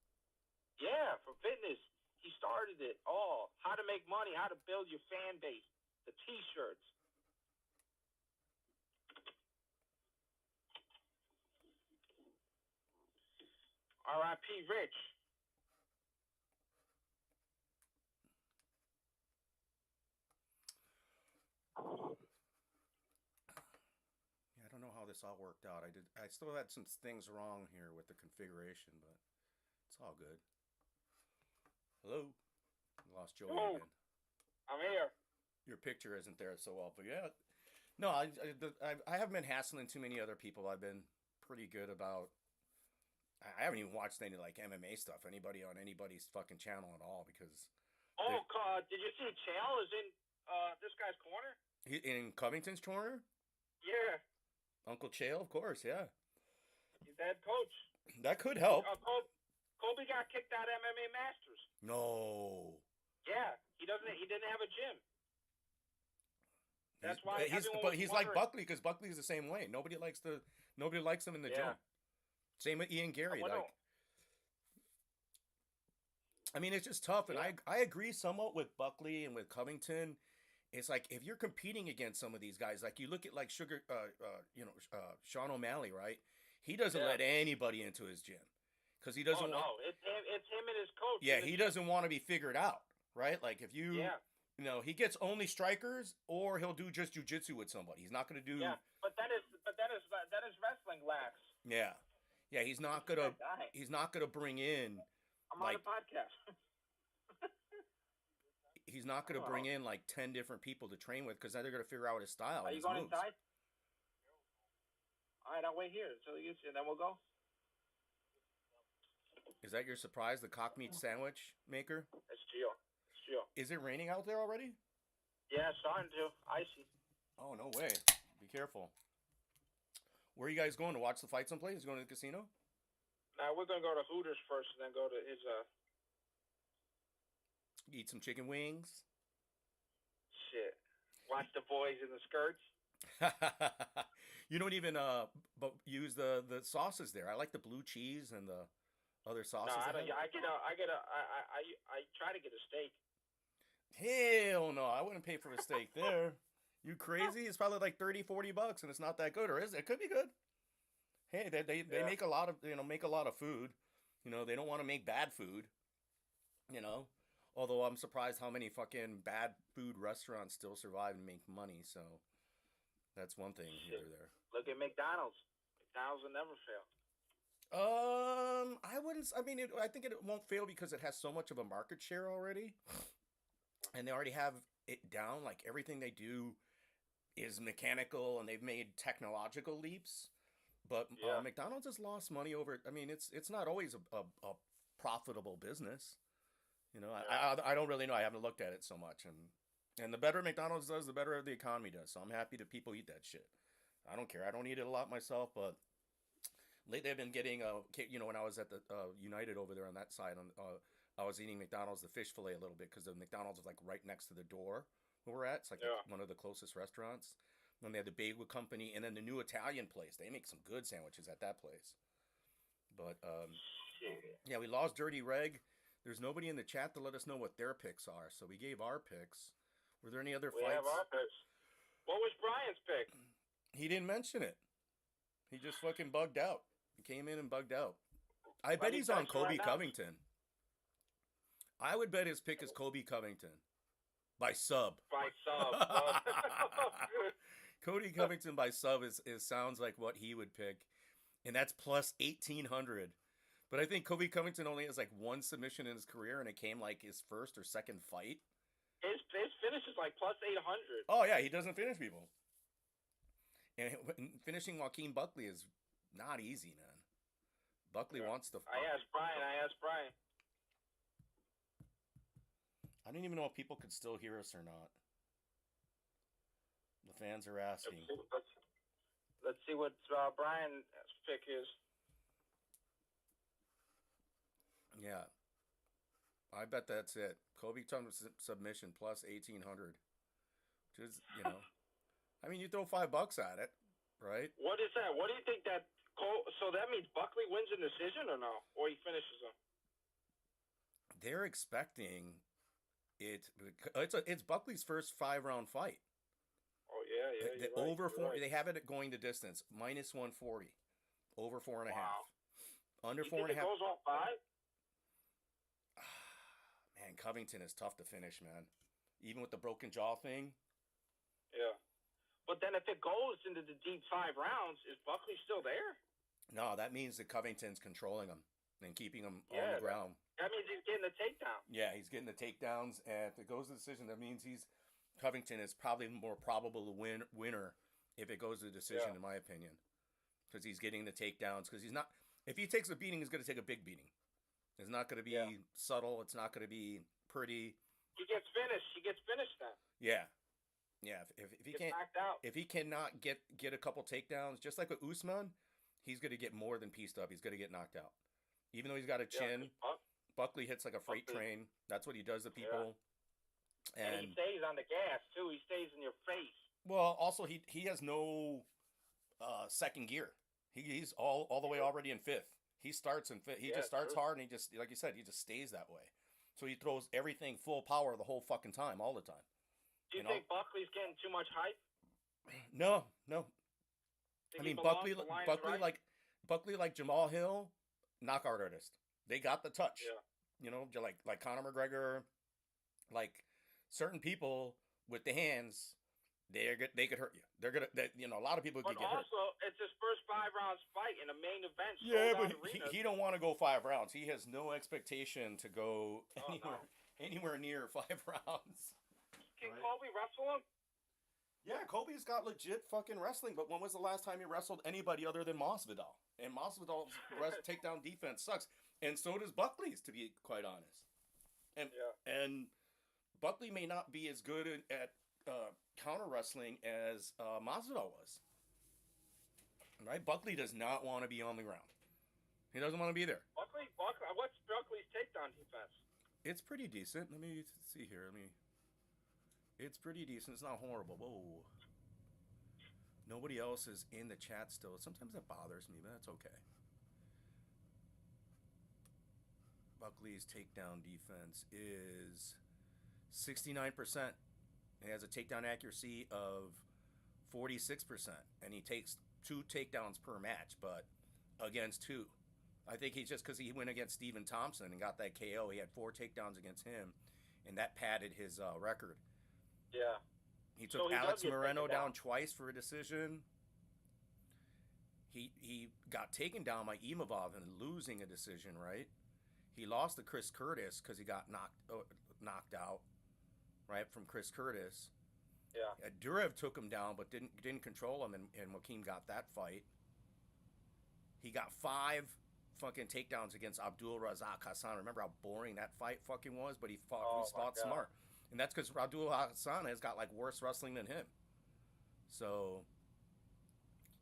Yeah, for fitness. He started it all. How to make money, how to build your fan base, the T-shirts. R.I.P. Rich. Yeah, I don't know how this all worked out. I still had some things wrong here with the configuration, but it's all good. Hello. Lost Joey again. I'm here. Your picture isn't there so well, but yeah. No, I haven't been hassling too many other people. I've been pretty good about. I haven't even watched any like MMA stuff. Anybody on anybody's fucking channel at all because. Oh, did you see Chael is in this guy's corner? In Covington's corner? Yeah. Uncle Chael, of course, yeah. He's the head coach. That could help. Kobe got kicked out of MMA Masters. No. Yeah, he didn't have a gym. That's why he's like Buckley because Buckley's the same way. Nobody likes him in the gym. Same with Ian Gary. I mean, it's just tough, and I agree somewhat with Buckley and with Covington. It's like if you're competing against some of these guys, like you look at like Sean O'Malley, right? He doesn't let anybody into his gym because he doesn't. It's him and his coach. Yeah, he doesn't want to be figured out, right? Like if you. Yeah. He gets only strikers, or he'll do just jujitsu with somebody. He's not going to do. Yeah, but that is wrestling lax. Yeah, he's not gonna bring in. I'm on a podcast. He's not gonna bring in like 10 different people to train with because then they're gonna figure out his style. Are you going inside? All right, I'll wait here until he gets here, and then we'll go. Is that your surprise? The cock meat sandwich maker? It's Gio. Is it raining out there already? Yeah, it's starting to. Icy. Oh, no way. Be careful. Where are you guys going to watch the fight someplace? Going to the casino? Nah, we're going to go to Hooters first and then go to his... Eat some chicken wings? Shit. Watch the boys in the skirts? You don't even use the sauces there. I like the blue cheese and the other sauces. No, I don't. I try to get a steak. Hell no, I wouldn't pay for a steak there. You crazy? It's probably like $30-$40 and it's not that good, or is it? It could be good. Hey, they make a lot of food. They don't want to make bad food. Although I'm surprised how many fucking bad food restaurants still survive and make money, so that's one thing here or there. Look at McDonald's. McDonald's will never fail. I think it won't fail because it has so much of a market share already. And they already have it down. Like everything they do is mechanical, and they've made technological leaps. But McDonald's has lost money over. I mean, it's not always a profitable business. I don't really know. I haven't looked at it so much, and the better McDonald's does, the better the economy does. So I'm happy that people eat that shit. I don't care. I don't eat it a lot myself, but lately I've been getting when I was at the United over there on that side I was eating McDonald's, the fish fillet a little bit because the McDonald's is like right next to the door where we're at. It's like one of the closest restaurants. And they had the Bagel Company and then the new Italian place. They make some good sandwiches at that place. But, we lost Dirty Reg. There's nobody in the chat to let us know what their picks are. So we gave our picks. Were there any other We have fights? our picks. What was Brian's pick? He didn't mention it. He just fucking bugged out. He came in and bugged out. I Let bet me he's on text you Kobe right now. Covington. I would bet his pick is Kobe Covington by sub. By sub. Cody Covington by sub is sounds like what he would pick, and that's plus 1,800. But I think Kobe Covington only has like one submission in his career, and it came like his first or second fight. His finish is like plus 800. Oh yeah, he doesn't finish people, and finishing Joaquin Buckley is not easy, man. Buckley wants to. I asked Brian. I don't even know if people could still hear us or not. The fans are asking. Let's see what Brian's pick is. Yeah. I bet that's it. Kobe Thompson submission plus 1,800. Which is, I mean, you throw $5 at it, right? What is that? What do you think that? So that means Buckley wins in decision or no? Or he finishes him? They're expecting it. It's Buckley's first 5-round fight. Oh, yeah. The over 4, they have it going to distance, minus 140. Over 4.5. Wow. Under You 4.5. think it goes all 5? Man, Covington is tough to finish, man. Even with the broken jaw thing. Yeah. But then if it goes into the deep 5 rounds, is Buckley still there? No, that means that Covington's controlling him and keeping him on Yeah, the ground. That means he's getting the takedown. Yeah, he's getting the takedowns, and if it goes to decision, that means Covington is probably more probable to winner if it goes to decision, in my opinion, because he's getting the takedowns. Because he's not. If he takes a beating, he's going to take a big beating. It's not going to be subtle. It's not going to be pretty. He gets finished then. Yeah. If he Gets can't, knocked out. if he cannot get a couple takedowns, just like with Usman, he's going to get more than pieced up. He's going to get knocked out, even though he's got a chin. Buckley hits like a freight train. That's what he does to people. Yeah. And he stays on the gas too. He stays in your face. Well, also he has no second gear. He's all the way already in fifth. He starts in fifth. He just starts hard, and he just, like you said, he just stays that way. So he throws everything full power the whole fucking time, all the time. Do you think Buckley's getting too much hype? No. I mean, Buckley right? like Jamal Hill, knockout artist. They got the touch. Yeah. Like Conor McGregor, like certain people with the hands, they could hurt you. They're gonna, a lot of people could get hurt. But also, it's his first 5 rounds fight in a main event. Yeah, but he don't want to go 5 rounds. He has no expectation to go anywhere near 5 rounds. Can Kobe wrestle him? Yeah, Kobe's got legit fucking wrestling, but when was the last time he wrestled anybody other than Masvidal? And Masvidal's takedown defense sucks. And so does Buckley's, to be quite honest. And Buckley may not be as good at counter wrestling as Masvidal was. Right? Buckley does not want to be on the ground. He doesn't want to be there. Buckley, what's Buckley's takedown defense? It's pretty decent. Let me see here. It's pretty decent. It's not horrible. Whoa. Nobody else is in the chat still. Sometimes that bothers me, but that's okay. Buckley's takedown defense is 69%. He has a takedown accuracy of 46%. And he takes 2 takedowns per match, but against 2. I think he's just because he went against Stephen Thompson and got that KO. He had 4 takedowns against him, and that padded his record. Yeah. He took Alex Moreno down twice for a decision. He got taken down by Imavov and losing a decision, right? He lost to Chris Curtis because he got knocked out, right, from Chris Curtis. Yeah. Durev took him down but didn't control him, and Joaquin got that fight. He got 5 fucking takedowns against Abdul Razak Hassan. Remember how boring that fight fucking was? But he fought smart. And that's because Abdul Hassan has got like worse wrestling than him. So,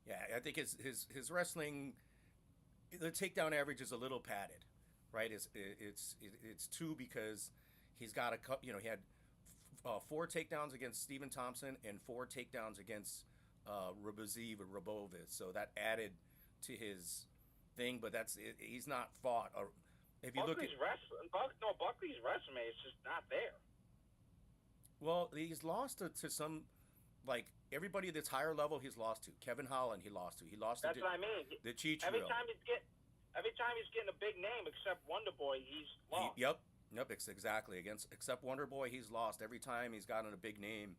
yeah, I think his wrestling, the takedown average is a little padded, right? It's 2 because he's got he had 4 takedowns against Stephen Thompson and 4 takedowns against Rabovic. So that added to his thing, but he's not fought. If you look at Buckley's resume is just not there. Well, he's lost to some, like, everybody that's higher level. He's lost to Kevin Holland. He lost to. He lost to That's what I mean. the Every Chichiro. time he's getting a big name, except Wonder Boy, he's lost. Yep. Exactly. Except Wonder Boy, he's lost every time he's gotten a big name,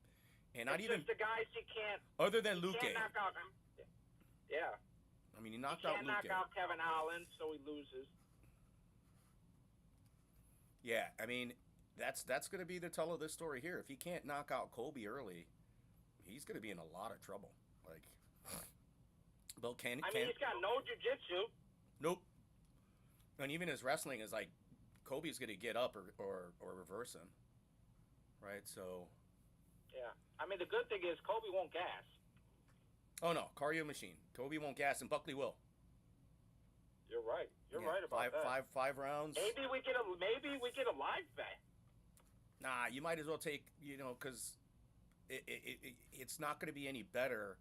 and not It's even just the guys he can't. other than He Luke. can't knock out. Yeah. I mean, he He knocked out can't knock Luke. out Kevin Holland, so he loses. Yeah, I mean, that's going to be the tell of this story here. If he can't knock out Kobe early, he's going to be in a lot of trouble. Like, Bill can. I mean, he's got no jiu-jitsu. Nope. And even his wrestling is like, Kobe's going to get up or reverse him, right? So. Yeah. I mean, the good thing is Kobe won't gas. Oh no, cardio machine. Kobe won't gas, and Buckley will. You're right. You're right about that. Five rounds. Maybe we get a live bet. Nah, you might as well take, because it's not going to be any better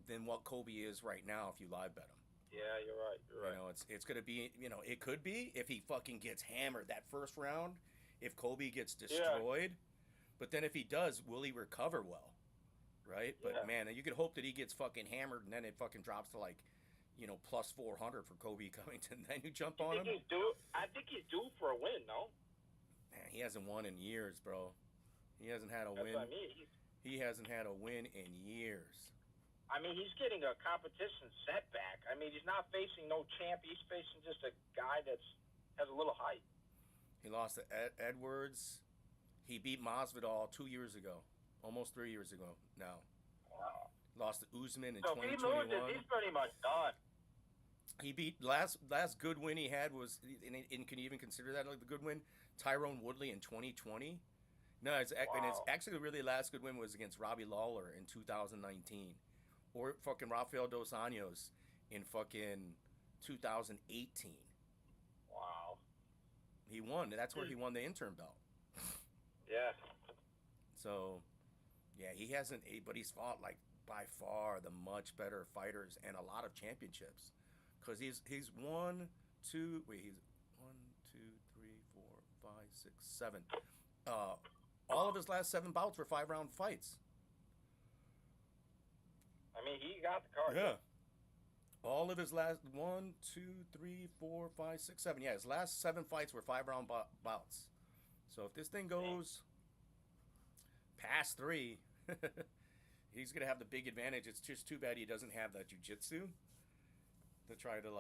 than what Kobe is right now if you live bet him. Yeah, you're right. You're right. It's going to be, it could be if he fucking gets hammered that first round, if Kobe gets destroyed. Yeah. But then if he does, will he recover well? Right? But man, you could hope that he gets fucking hammered and then it fucking drops to like, plus 400 for Kobe Covington. Then you jump on him. I think he's due for a win, no? Man, he hasn't won in years, bro. He hasn't had a win. That's what I mean. He hasn't had a win in years. I mean, he's getting a competition setback. I mean, he's not facing no champ. He's facing just a guy has a little height. He lost to Edwards. He beat Masvidal 2 years ago. Almost 3 years ago now. Wow. Lost to Usman in so 2021. So if he loses, he's pretty much done. He beat last good win he had was, and can you even consider that like the good win? Tyrone Woodley in 2020. No, and it's actually really the last good win was against Robbie Lawler in 2019, or fucking Rafael dos Anjos in fucking 2018. Wow. He won. That's where he won the interim belt. Yeah. So, yeah, he hasn't, but he's fought like by far the much better fighters and a lot of championships. Because he's 1, 2, 3, 4, 5, 6, 7. All of his last 7 bouts were 5-round fights. I mean, he got the card. Yeah. All of his last 1, 2, 3, 4, 5, 6, 7. Yeah, his last 7 fights were 5-round bouts. So if this thing goes past 3, he's gonna have the big advantage. It's just too bad he doesn't have that jiu-jitsu to try to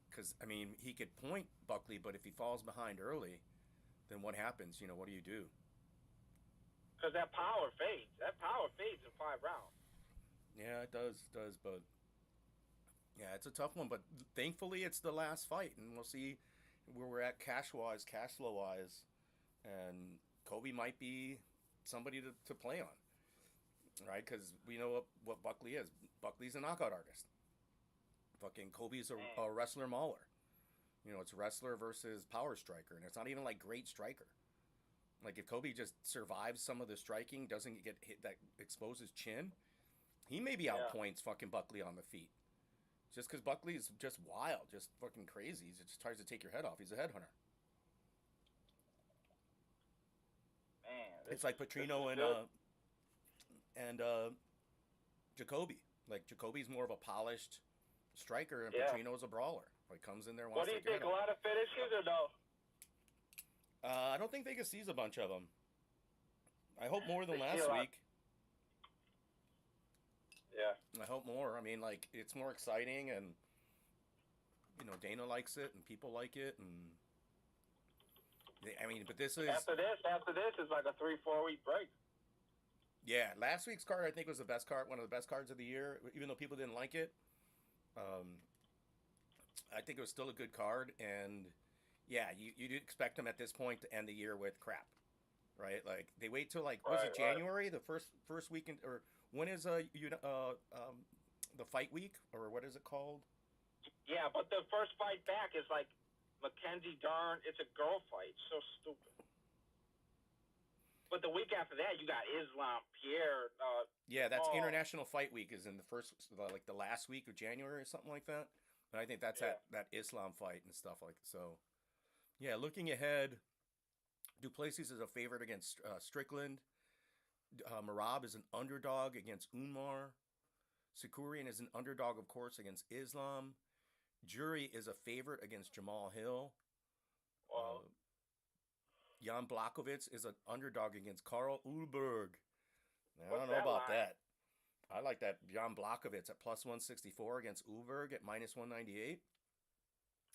because I mean he could point Buckley, but if he falls behind early, then what happens? What do you do? Because that power fades. That power fades in 5 rounds. Yeah, it does, but yeah, it's a tough one. But thankfully, it's the last fight, and we'll see where we're at cash flow wise, and Kobe might be somebody to play on, right? Because we know what Buckley is. Buckley's a knockout artist. Fucking Kobe's a wrestler mauler. It's wrestler versus power striker, and it's not even like great striker. Like if Kobe just survives some of the striking, doesn't get hit that exposes chin, he maybe outpoints fucking Buckley on the feet. Just because Buckley's just wild, just fucking crazy. He just tries to take your head off. He's a headhunter. Man, it's like Petrino and Jacoby. Like Jacoby's more of a polished striker, and Petrino's a brawler. Like comes in there. What do you think? A lot of finishes or no? I don't think Vegas sees a bunch of them. I hope more than last week. Yeah. I hope more. I mean, like, it's more exciting, and, Dana likes it, and people like it, and, I mean, but this is... After this is like a 3-4 week break. Yeah, last week's card, I think, was the best card, one of the best cards of the year, even though people didn't like it. I think it was still a good card, and, yeah, you'd expect them at this point to end the year with crap, right? Like, they wait till, like, was it January, the first weekend, or... When is the fight week, or what is it called? Yeah, but the first fight back is like Mackenzie Dern. It's a girl fight. So stupid. But the week after that, you got Islam Pierre. Yeah, that's International Fight Week is in the last week of January or something like that. And I think that's that Islam fight and stuff like so. Yeah, looking ahead, Duplessis is a favorite against Strickland. Marab is an underdog against Umar. Sakurian is an underdog, of course, against Islam. Jury is a favorite against Jamal Hill. Well, Jan Blachowicz is an underdog against Carl Ulberg. I what's don't know that about line? that. I like that Jan Blachowicz at plus 164 against Ulberg at minus 198.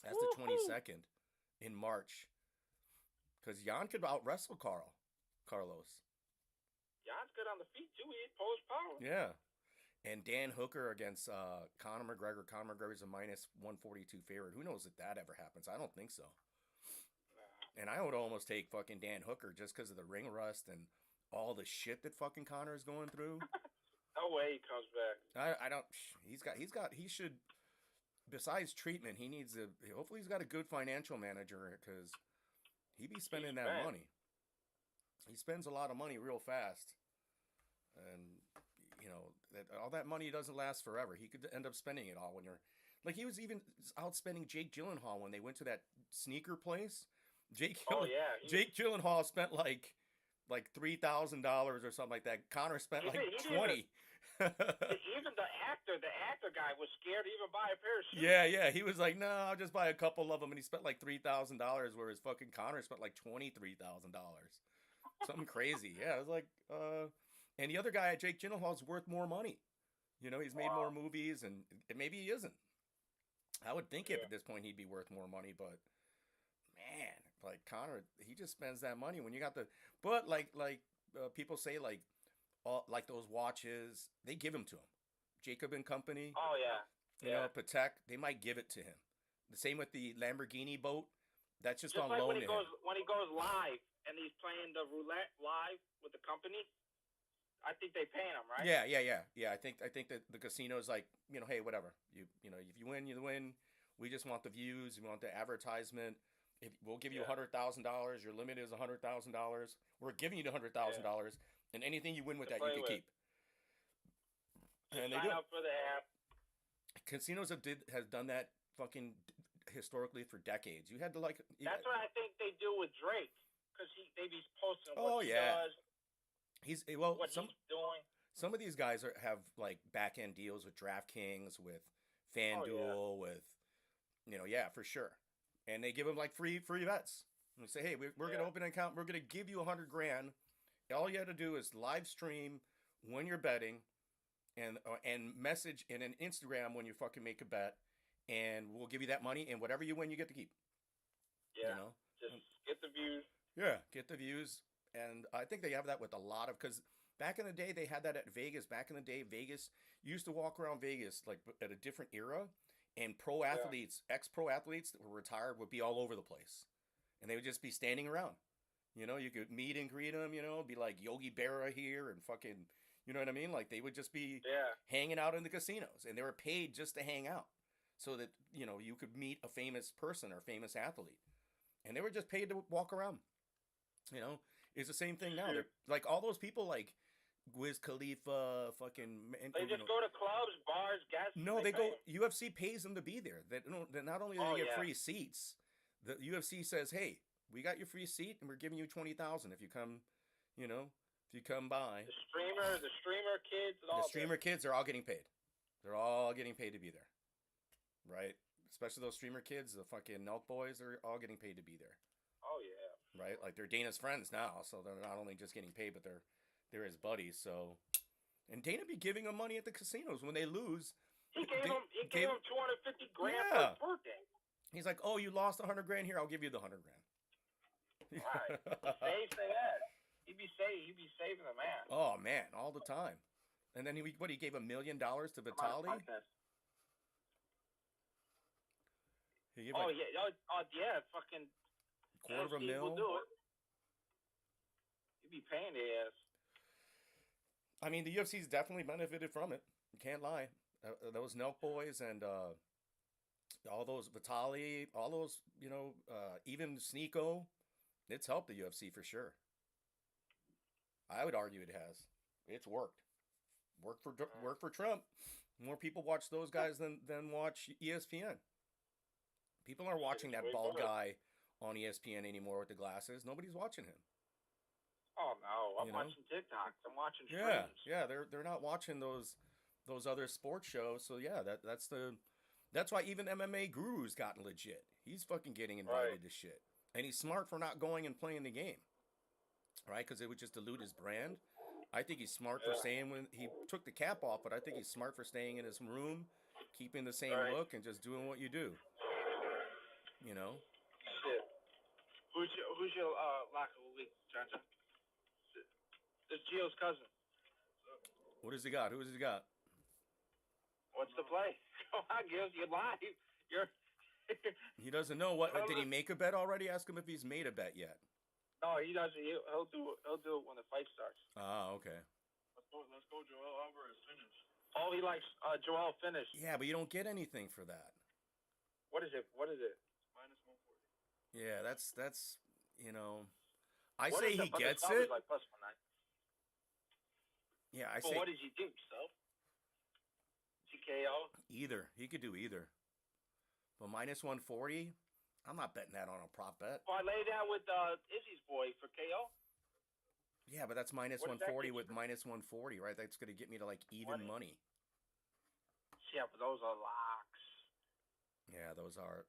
That's the Woo-hoo. 22nd in March. Because Jan could out wrestle Carlos. Jan's good on the feet too. He pulls power. Yeah. And Dan Hooker against Conor McGregor. Conor McGregor's a minus 142 favorite. Who knows if that ever happens? I don't think so. And I would almost take fucking Dan Hooker just because of the ring rust and all the shit that fucking Conor is going through. No way he comes back. I don't. He should. Besides treatment, he needs a. Hopefully, he's got a good financial manager because he be spending that money. He spends a lot of money real fast, and all that money doesn't last forever. He could end up spending it all when you're like he was even out spending Jake Gyllenhaal when they went to that sneaker place. Jake Gyllenhaal spent like $3,000 or something like that. Connor spent like $20. Even the actor guy was scared to even buy a pair of shoes. Yeah. He was like, no, I'll just buy a couple of them, and he spent like $3,000, whereas fucking Connor spent like $23,000. Something crazy. Yeah, it was like, and the other guy, Jake Gyllenhaal's worth more money. He's made more movies, and maybe he isn't. I would think if at this point he'd be worth more money, but. Man, like Connor, he just spends that money when you got but people say like those watches, they give them to him. Jacob and Company. Oh yeah. Patek, they might give it to him. The same with the Lamborghini boat. That's just on like loan when he to goes him. when he goes live and he's playing the roulette live with the company. I think they pay him, right? Yeah. I think that the casino's like, hey, whatever. If you win, you win. We just want the views. We want the advertisement. We'll give you $100,000. Your limit is $100,000. We're giving you the $100,000, and anything you win with that, you can keep. And they sign up for the app. Casinos has done that fucking historically for decades. You had to like. That's what I think they do with Drake, because they be posting what he does. He's he's doing. Some of these guys have like back end deals with DraftKings, with FanDuel, with for sure. And they give them like free bets. And they say, hey, we're going to open an account. We're going to give you $100,000. All you have to do is live stream when you're betting, and message in an Instagram when you fucking make a bet, and we'll give you that money. And whatever you win, you get to keep. Yeah. Just get the views. Yeah, get the views. And I think they have that with a lot of, because back in the day they had that at Vegas. Back in the day, Vegas used to walk around Vegas like at a different era. And pro athletes, ex-pro athletes that were retired would be all over the place. And they would just be standing around. You could meet and greet them, be like Yogi Berra here and fucking, you know what I mean? Like they would just be hanging out in the casinos. And they were paid just to hang out. So that, you could meet a famous person or famous athlete. And they were just paid to walk around. It's the same thing now. They're like all those people like Wiz Khalifa, fucking. They just go to clubs, bars, gas. No, they go. UFC pays them to be there. That not only do they get free seats, the UFC says, "Hey, we got your free seat, and we're giving you $20,000 if you come. If you come by." The streamer kids, and all the streamer kids are all getting paid. They're all getting paid to be there, right? Especially those streamer kids, the fucking Nelk boys, are all getting paid to be there. Oh yeah. Right, like they're Dana's friends now, so they're not only just getting paid, but they're his buddies. So, and Dana be giving them money at the casinos when they lose. He gave him $250,000 for his birthday. He's like, "Oh, you lost $100,000 here. I'll give you the $100,000." Right. Say that. He'd be saving the man. Oh man, all the time. And then he gave $1 million to Vitali. He gave fucking $250,000. Will do it. You'd be paying the ass. I mean, the UFC's definitely benefited from it. You can't lie. Those Nelk boys and all those Vitali, all those, even Sneeko, it's helped the UFC for sure. I would argue it has. It's worked. Worked for Trump. More people watch those guys than watch ESPN. People are watching that bald guy on ESPN anymore with the glasses. Nobody's watching him. Oh no, I'm You know? watching TikToks. I'm watching Yeah, streams. yeah, they're not watching those other sports shows. So yeah, that's why even MMA Guru's gotten legit. He's fucking getting Right. invited to shit, and he's smart for not going and playing the game, right? Because it would just dilute his brand. I think he's smart for Yeah. saying when he took the cap off, but I think he's smart for staying in his room, keeping the same Right. look, and just doing what you do. You know, Shit. Who's your locker league, John? It's Gio's cousin. what does he got? Who does he got? What's the play? Come on, Gil, you're live. You're. He doesn't know what. Did he make a bet already? Ask him if he's made a bet yet. No, he doesn't. He'll do it. He'll do it when the fight starts. Ah, okay. Let's go, Joel Alvarez finish. Oh, he likes Joel finish. Yeah, but you don't get anything for that. What is it? What is it? Minus 140. Yeah, that's you know, I What say is he it? But the gets sub is it. like plus 190. Yeah, I But say what did you do, so? TKO? either. He could do either. But minus 140, I'm not betting that on a prop bet. Well, I laid down with Izzy's boy for KO. Yeah, but that's minus What does that 140 get with you? minus 140, right? That's going to get me to like even money. Yeah, but those are locks. Yeah, those are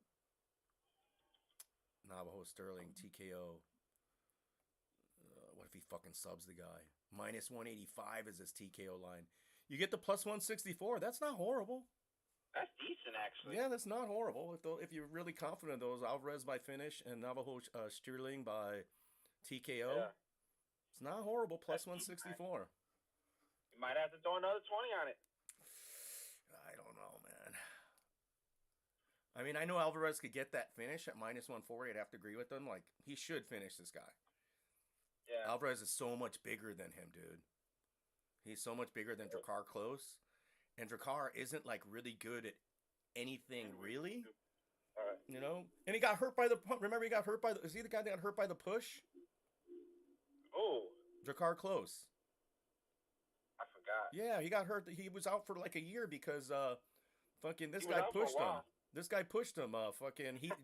Navajo Sterling TKO. What if he fucking subs the guy? Minus 185 is his TKO line. You get the plus 164. That's not horrible. That's decent, actually. Yeah, that's not horrible. If you're really confident in those, Alvarez by finish and Navajo Sterling by TKO, Yeah. it's not horrible. Plus That's 164. You might have to throw another 20 on it. I don't know, man. I mean, I know Alvarez could get that finish at minus 140. I'd have to agree with him. Like, he should finish this guy. Yeah. Alvarez is so much bigger than him, dude. He's so much bigger than Drakkar Close. And Drakkar isn't, like, really good at anything, really. All right. You know? And he got hurt by the punt. Remember, he got hurt by the... Is he the guy that got hurt by the push? Oh, Drakkar Close. I forgot. Yeah, he got hurt. He was out for, like, a year because, fucking, this He was guy out for a pushed him. while. This guy pushed him,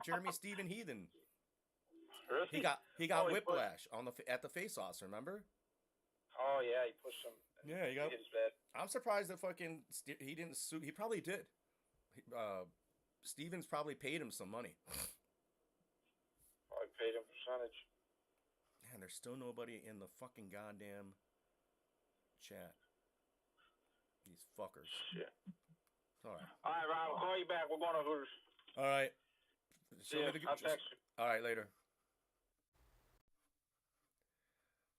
Jeremy Stephen Heathen. Really? He got Oh, whiplash at the face-offs, remember? Oh, yeah, he pushed him. Yeah, He hit his bed. I'm surprised that he didn't sue. He probably did. Stevens probably paid him some money. Probably paid him percentage. Man, there's still nobody in the fucking goddamn chat. These fuckers. Shit. It's all right. All right, Rob, I'll call you back. We're going to Hooters. All right. See ya. I'll text you. All right, later.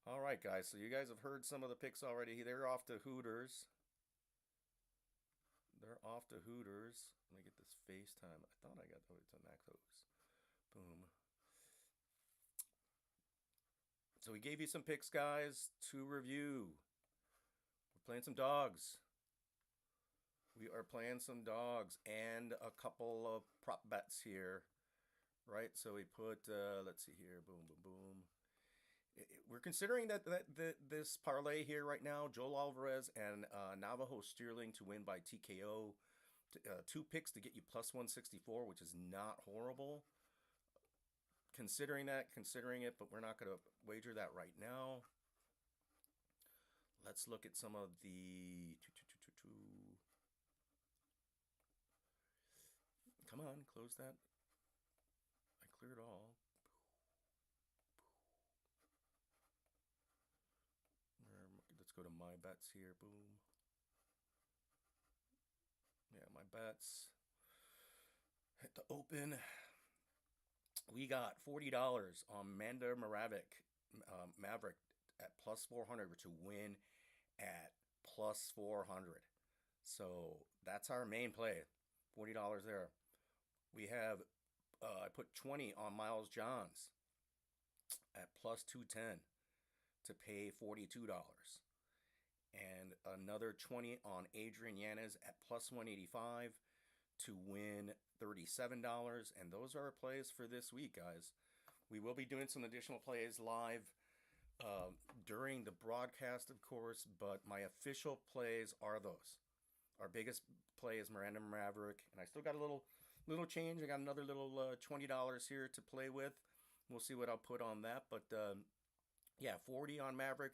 All right, guys. So you guys have heard some of the picks already. They're off to Hooters. Let me get this FaceTime. I thought I got... Oh, it's on Maxos. Boom. So we gave you some picks, guys, to review. We're playing some dogs. We are playing some dogs and a couple of prop bets here. Right? So we put... let's see here. Boom, boom, boom. We're considering that this parlay here right now, Joel Alvarez and Navajo Sterling to win by TKO. Two picks to get you plus 164, which is not horrible. Considering it, but we're not going to wager that right now. Let's look at some of the... Come on, close that. I cleared all. Let's go to my bets here. Boom. Yeah, my bets. Hit the open. We got $40 on Maverick at plus 400 to win at plus 400. So that's our main play. $40 there. We have, I put 20 on Miles Johns at plus 210 to pay $42. And another 20 on Adrian Yanez at plus 185 to win $37. And those are our plays for this week, guys. We will be doing some additional plays live during the broadcast, of course, but my official plays are those. Our biggest play is Miranda Maverick, and I still got a little change. I got another little $20 here to play with. We'll see what I'll put on that. But yeah, 40 on Maverick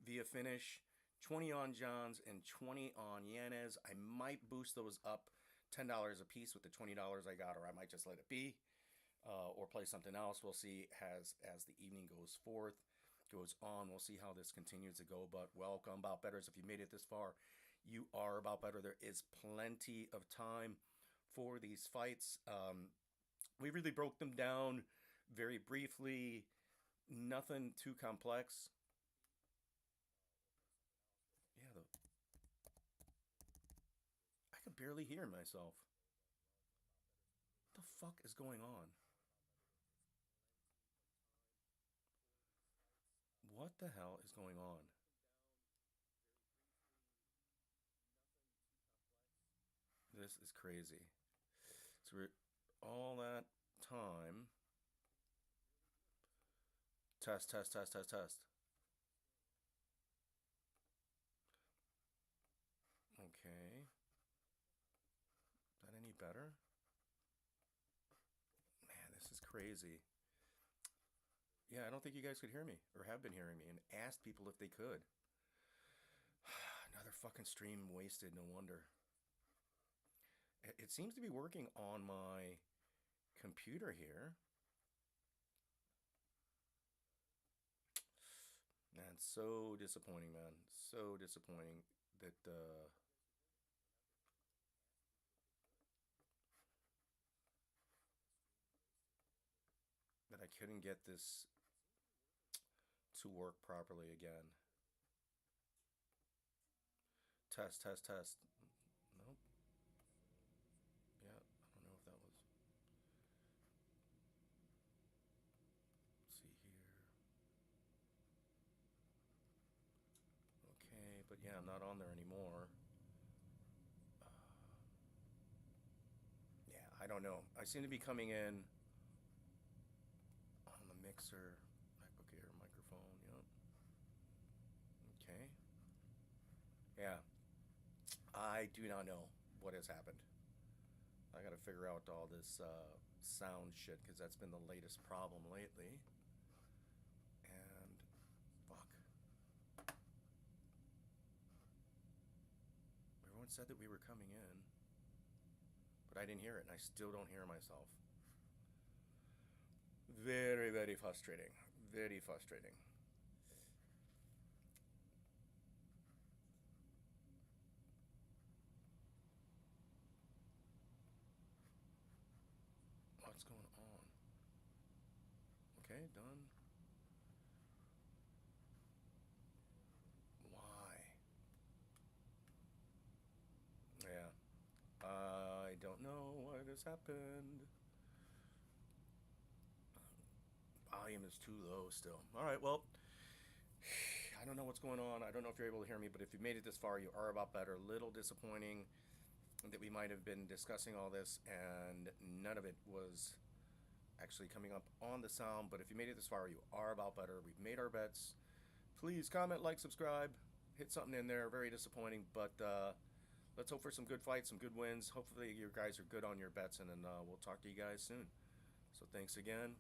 via finish, 20 on Johns, and 20 on Yanez. I might boost those up $10 a piece with the $20 I got, or I might just let it be, or play something else. We'll see as the evening goes on. We'll see how this continues to go. But welcome, About Betters. If you made it this far, you are About Better. There is plenty of time for these fights. We really broke them down very briefly. Nothing too complex. Yeah, I can barely hear myself. What the fuck is going on? What the hell is going on? This is crazy. So we're all that time. Test, test, test, test, test. Okay. Is that any better? Man, this is crazy. Yeah, I don't think you guys could hear me or have been hearing me and asked people if they could. Another fucking stream wasted, no wonder. It seems to be working on my computer here. Man, so disappointing, man. So disappointing that I couldn't get this to work properly again. Test, test, test. Nope. Yeah, I don't know if that was. Let's see here. Okay, but yeah, I'm not on there anymore. Yeah, I don't know. I seem to be coming in on the mixer, MacBook Air microphone. Yep. Okay. Yeah, I do not know what has happened. I got to figure out all this sound shit because that's been the latest problem lately. And fuck. Everyone said that we were coming in, but I didn't hear it, and I still don't hear myself. Very, very frustrating. Very frustrating. What's going on? Okay, done. Why? Yeah. I don't know what has happened. Volume is too low still. All right, well, I don't know what's going on. I don't know if you're able to hear me, but if you made it this far, you are About Better. Little disappointing that we might have been discussing all this and none of it was actually coming up on the sound. But if you made it this far, you are About Better. We've made our bets. Please comment, like, subscribe, hit something in there. Very disappointing, but let's hope for some good fights, some good wins. Hopefully, you guys are good on your bets, and then we'll talk to you guys soon. So, thanks again.